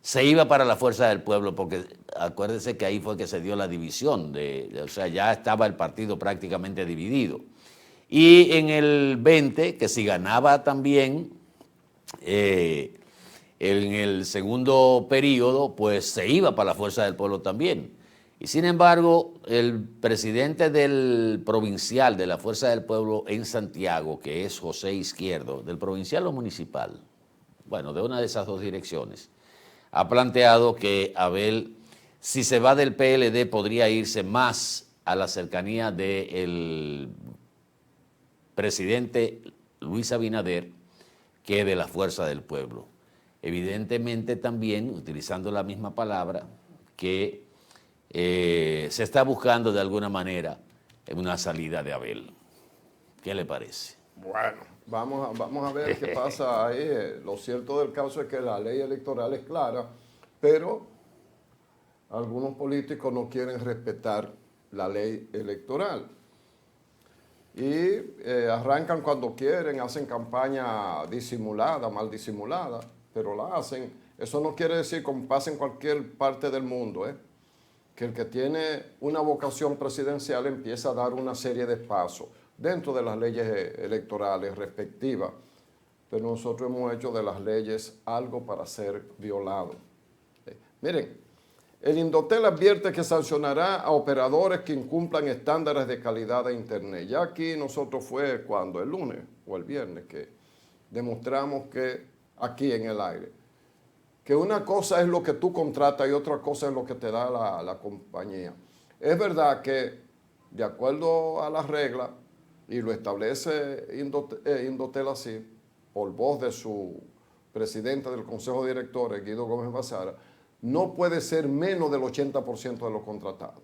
se iba para la Fuerza del Pueblo, porque acuérdense que ahí fue que se dio la división, o sea, ya estaba el partido prácticamente dividido. Y en el 20, que si ganaba también en el segundo periodo, pues se iba para la Fuerza del Pueblo también. Y sin embargo, el presidente del provincial de la Fuerza del Pueblo en Santiago, que es José Izquierdo, del provincial o municipal, bueno, de una de esas dos direcciones, ha planteado que Abel, si se va del PLD, podría irse más a la cercanía del presidente Luis Abinader que de la Fuerza del Pueblo. Evidentemente también, utilizando la misma palabra, que se está buscando de alguna manera una salida de Abel. ¿Qué le parece? Bueno, vamos a ver qué pasa ahí. Lo cierto del caso es que la ley electoral es clara, pero algunos políticos no quieren respetar la ley electoral. Y arrancan cuando quieren, hacen campaña disimulada, mal disimulada, pero la hacen. Eso no quiere decir, como pasa en cualquier parte del mundo, que el que tiene una vocación presidencial empieza a dar una serie de pasos dentro de las leyes electorales respectivas. Pero nosotros hemos hecho de las leyes algo para ser violado. Miren, el Indotel advierte que sancionará a operadores que incumplan estándares de calidad de Internet. Ya aquí nosotros fue cuando, el lunes o el viernes, que demostramos que aquí en el aire, que una cosa es lo que tú contratas y otra cosa es lo que te da la compañía. Es verdad que, de acuerdo a las reglas, y lo establece Indotel así, por voz de su presidente del Consejo de Directores, Guido Gómez Bazara, no puede ser menos del 80% de lo contratado.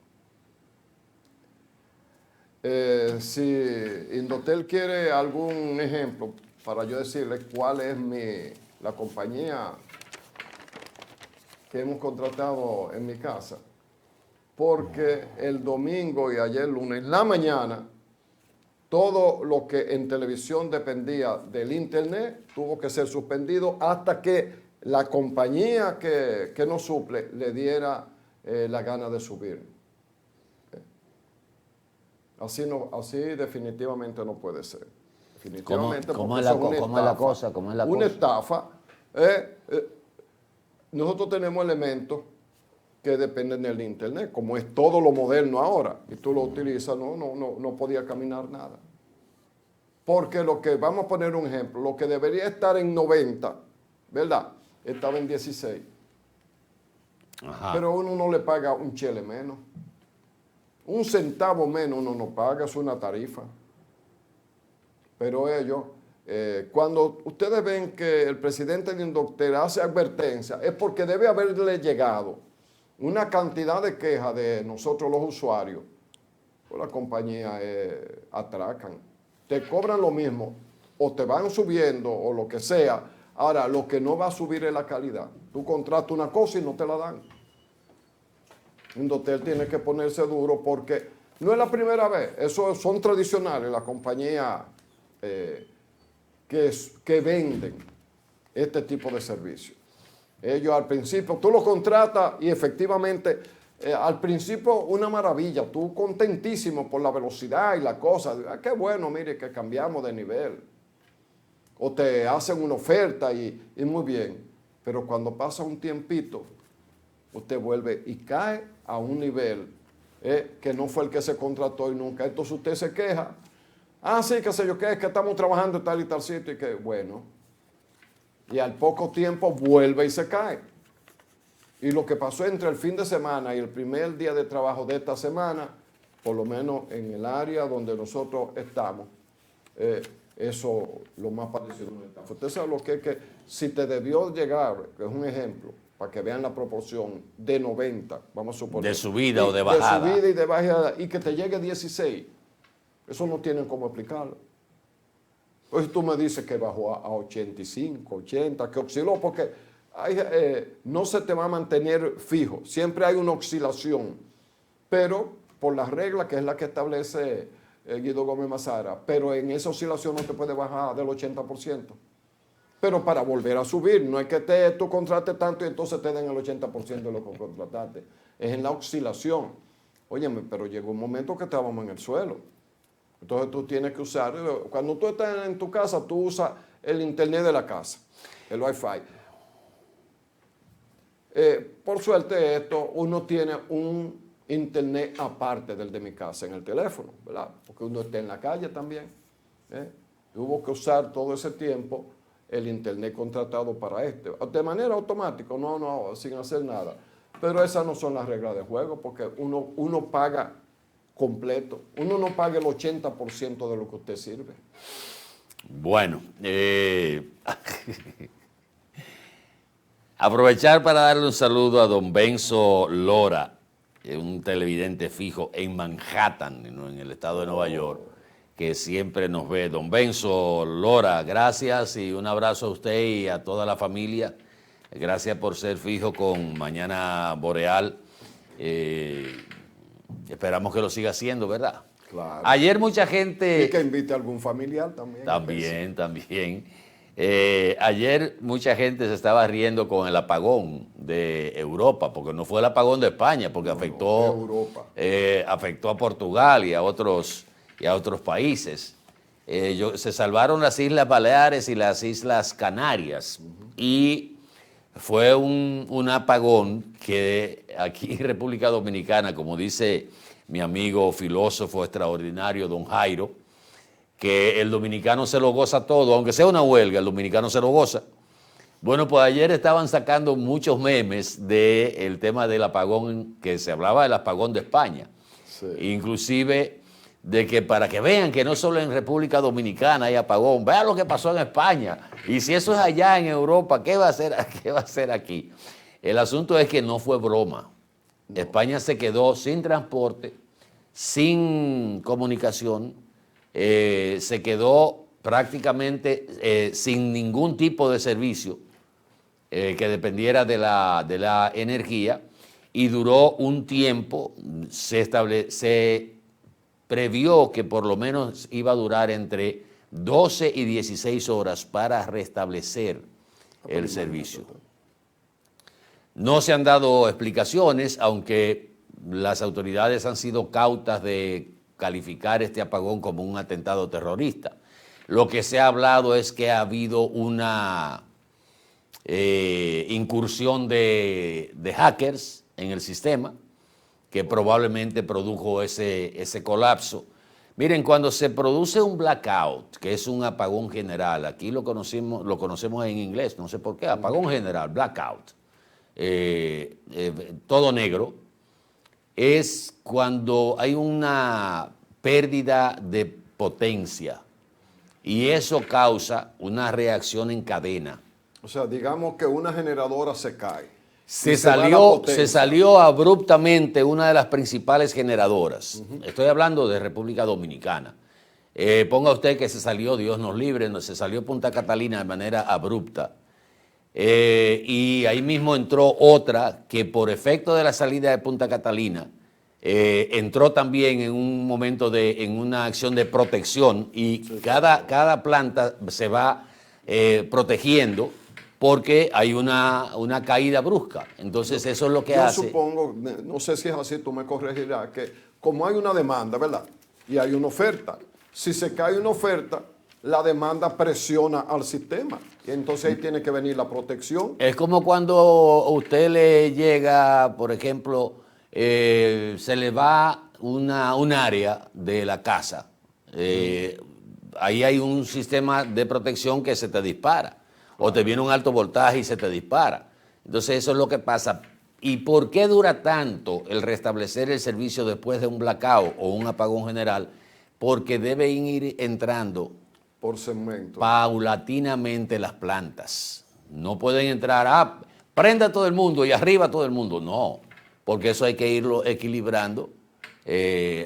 Si Indotel quiere algún ejemplo, para yo decirle cuál es la compañía que hemos contratado en mi casa, porque el domingo y ayer lunes, en la mañana, todo lo que en televisión dependía del Internet tuvo que ser suspendido hasta que la compañía que nos suple le diera la gana de subir. Así definitivamente no puede ser. Definitivamente. ¿Cómo es la cosa? Una estafa. Nosotros tenemos elementos que dependen del internet, como es todo lo moderno ahora, y tú lo utilizas, no podía caminar nada. Porque lo que, vamos a poner un ejemplo, lo que debería estar en 90, ¿verdad? Estaba en 16. Ajá. Pero uno no le paga un chele menos. Un centavo menos uno no paga, es una tarifa. Pero ellos, cuando ustedes ven que el presidente de Indoctel hace advertencia, es porque debe haberle llegado una cantidad de quejas de nosotros los usuarios. Pues la compañía atracan. Te cobran lo mismo, o te van subiendo, o lo que sea. Ahora, lo que no va a subir es la calidad. Tú contratas una cosa y no te la dan. Indoctel tiene que ponerse duro porque no es la primera vez. Eso son tradicionales las compañías que venden este tipo de servicios. Ellos al principio, tú lo contratas y efectivamente al principio una maravilla, tú contentísimo por la velocidad y la cosa. Qué bueno, mire que cambiamos de nivel. O te hacen una oferta y muy bien. Pero cuando pasa un tiempito, usted vuelve y cae a un nivel que no fue el que se contrató y nunca. Entonces usted se queja. Ah, sí, qué sé yo qué, es que estamos trabajando en tal y tal sitio y que, bueno. Y al poco tiempo vuelve y se cae. Y lo que pasó entre el fin de semana y el primer día de trabajo de esta semana, por lo menos en el área donde nosotros estamos, eso lo más parecido a una estafa. Usted sabe lo que es que si te debió llegar, que es un ejemplo, para que vean la proporción, de 90, vamos a suponer. De subida o de bajada. De subida y de bajada, y que te llegue 16. Eso no tienen cómo explicarlo. Entonces tú me dices que bajó a 85, 80, que osciló, porque no se te va a mantener fijo. Siempre hay una oscilación. Pero por la regla que es la que establece Guido Gómez Mazara, pero en esa oscilación no te puede bajar del 80%. Pero para volver a subir, no es que tú contrates tanto y entonces te den el 80% de lo que contrataste. Es en la oscilación. Óyeme, pero llegó un momento que estábamos en el suelo. Entonces tú tienes que usar, cuando tú estás en tu casa, tú usas el internet de la casa, el Wi-Fi. Por suerte esto, uno tiene un internet aparte del de mi casa en el teléfono, ¿verdad? Porque uno está en la calle también. Tuvo que usar todo ese tiempo el internet contratado para de manera automática, no, sin hacer nada. Pero esas no son las reglas de juego, porque uno paga completo. Uno no paga el 80% de lo que usted sirve. Bueno, aprovechar para darle un saludo a don Benzo Lora, un televidente fijo en Manhattan, en el estado de Nueva York, que siempre nos ve. Don Benzo Lora, gracias y un abrazo a usted y a toda la familia. Gracias por ser fijo con Mañana Boreal. Esperamos que lo siga haciendo, ¿verdad? Claro. Ayer mucha gente... Y que invite a algún familiar también. También. Ayer mucha gente se estaba riendo con el apagón de Europa, porque no fue el apagón de España, porque afectó a Portugal y a otros países. Se salvaron las Islas Baleares y las Islas Canarias. Y fue un apagón que aquí en República Dominicana, como dice mi amigo filósofo extraordinario, don Jairo, que el dominicano se lo goza todo, aunque sea una huelga, el dominicano se lo goza. Bueno, pues ayer estaban sacando muchos memes del tema del apagón, que se hablaba del apagón de España. Sí. Inclusive de que para que vean que no solo en República Dominicana hay apagón, vean lo que pasó en España. Y si eso es allá en Europa, ¿qué va a hacer aquí? El asunto es que no fue broma. No. España se quedó sin transporte, sin comunicación, se quedó prácticamente sin ningún tipo de servicio que dependiera de la energía, y duró un tiempo. Se previó que por lo menos iba a durar entre 12 y 16 horas para restablecer el servicio. No se han dado explicaciones, aunque las autoridades han sido cautas de calificar este apagón como un atentado terrorista. Lo que se ha hablado es que ha habido una incursión de hackers en el sistema que probablemente produjo ese colapso. Miren, cuando se produce un blackout, que es un apagón general, aquí lo conocemos en inglés, no sé por qué, apagón general, blackout, todo negro, es cuando hay una pérdida de potencia y eso causa una reacción en cadena. O sea, digamos que una generadora se cae. Se salió abruptamente una de las principales generadoras. Estoy hablando de República Dominicana. Ponga usted que se salió, Dios nos libre, se salió Punta Catalina de manera abrupta. Y ahí mismo entró otra que por efecto de la salida de Punta Catalina entró también en un momento en una acción de protección y cada planta se va protegiendo porque hay una caída brusca. Entonces eso es lo que hace. Yo supongo, no sé si es así, tú me corregirás, que como hay una demanda, ¿verdad? Y hay una oferta. Si se cae una oferta, la demanda presiona al sistema. Y entonces ahí tiene que venir la protección. Es como cuando a usted le llega, por ejemplo, se le va un área de la casa. Ahí hay un sistema de protección que se te dispara. O te viene un alto voltaje y se te dispara. Entonces eso es lo que pasa. ¿Y por qué dura tanto el restablecer el servicio después de un blackout o un apagón general? Porque deben ir entrando por segmento paulatinamente las plantas. No pueden entrar, prenda todo el mundo y arriba todo el mundo. No, porque eso hay que irlo equilibrando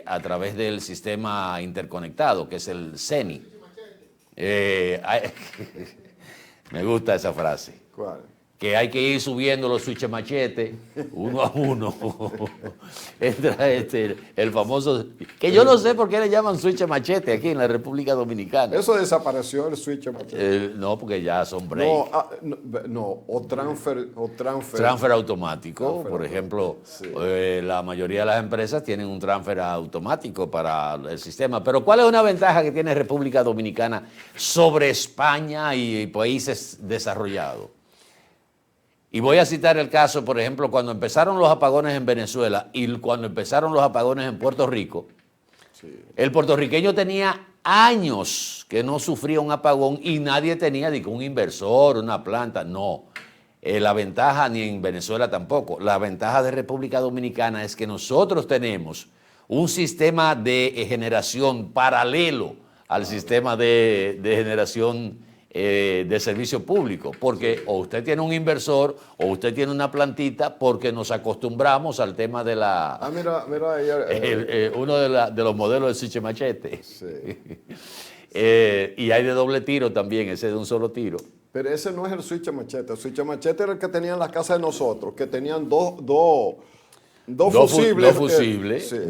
a través del sistema interconectado, que es el CENI. Me gusta esa frase. ¿Cuál? Que hay que ir subiendo los switches machete uno a uno. Entra el famoso, que yo no sé por qué le llaman switch machete aquí en la República Dominicana. Eso desapareció, el switch machete. No, porque ya son break. O transfer automático. Por ejemplo, sí. La mayoría de las empresas tienen un transfer automático para el sistema. Pero ¿cuál es una ventaja que tiene República Dominicana sobre España y países desarrollados? Y voy a citar el caso, por ejemplo, cuando empezaron los apagones en Venezuela y cuando empezaron los apagones en Puerto Rico, sí. El puertorriqueño tenía años que no sufría un apagón y nadie tenía ni un inversor, una planta, no. La ventaja, ni en Venezuela tampoco, la ventaja de República Dominicana es que nosotros tenemos un sistema de generación paralelo al sistema de generación de servicio público, porque o usted tiene un inversor o usted tiene una plantita, porque nos acostumbramos al tema de la... mira uno de los modelos de switch machete. Sí. Y hay de doble tiro también, ese de un solo tiro. Pero ese no es el switch machete. El switch machete era el que tenían en las casas de nosotros, que teñan dos fusibles.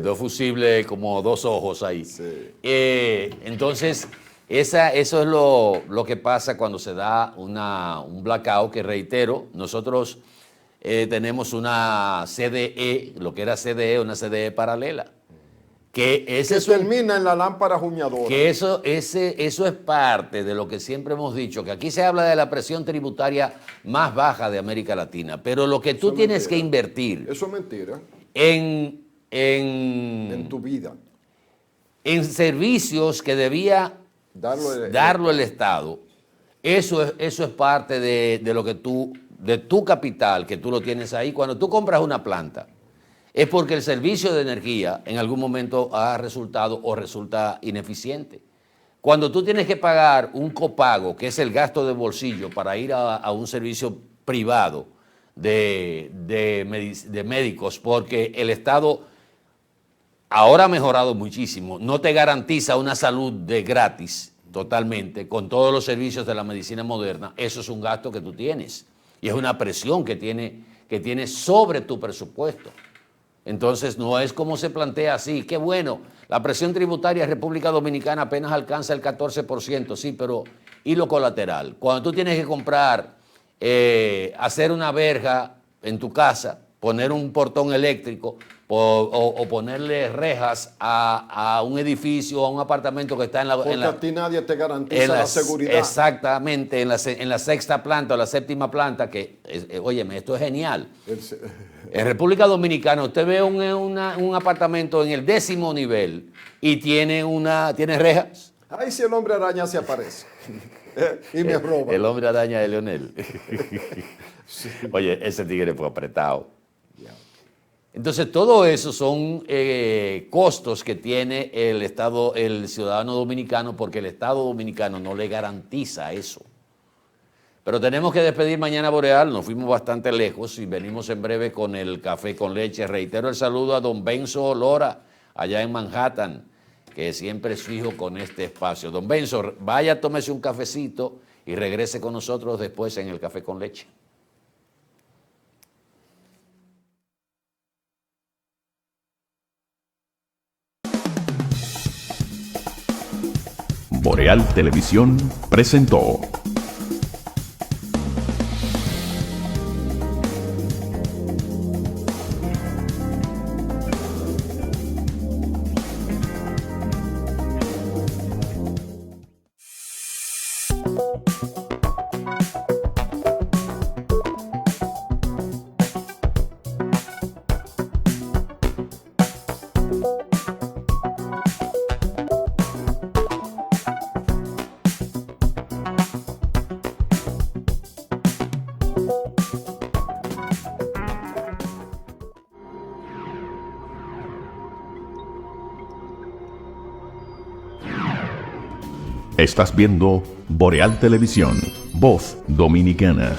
Dos fusibles como dos ojos ahí. Sí. Entonces... Eso es lo que pasa cuando se da un blackout, que reitero, nosotros tenemos una CDE, lo que era CDE, una CDE paralela. Que termina en la lámpara humeadora. Que eso es parte de lo que siempre hemos dicho, que aquí se habla de la presión tributaria más baja de América Latina, pero lo que tú tienes que invertir... Eso es mentira. En tu vida. En servicios que debía... Darlo el Estado, eso es parte de lo que de tu capital, que tú lo tienes ahí. Cuando tú compras una planta, es porque el servicio de energía en algún momento ha resultado o resulta ineficiente. Cuando tú tienes que pagar un copago, que es el gasto de bolsillo para ir a un servicio privado de médicos, porque el Estado ahora ha mejorado muchísimo, no te garantiza una salud de gratis totalmente, con todos los servicios de la medicina moderna. Eso es un gasto que tú tienes y es una presión que tienes sobre tu presupuesto. Entonces no es como se plantea así. Qué bueno, la presión tributaria en República Dominicana apenas alcanza el 14%, sí, pero ¿y lo colateral? Cuando tú tienes que comprar, hacer una verja en tu casa, poner un portón eléctrico o ponerle rejas a un edificio o a un apartamento que está en la... Porque a ti nadie te garantiza la seguridad. Exactamente, en la sexta planta o la séptima planta, que, óyeme, esto es genial. En República Dominicana usted ve un apartamento en el 10º nivel y tiene rejas. Ay, si el hombre araña se aparece y me roba. El hombre araña de Leonel. Sí. Oye, ese tigre fue apretado. Entonces, todo eso son costos que tiene el ciudadano dominicano, porque el Estado dominicano no le garantiza eso. Pero tenemos que despedir Mañana Boreal, nos fuimos bastante lejos y venimos en breve con el café con leche. Reitero el saludo a don Benzo Lora, allá en Manhattan, que siempre es fijo con este espacio. Don Benzo, vaya, tómese un cafecito y regrese con nosotros después en el café con leche. Boreal Televisión presentó Estás viendo Boreal Televisión, voz dominicana.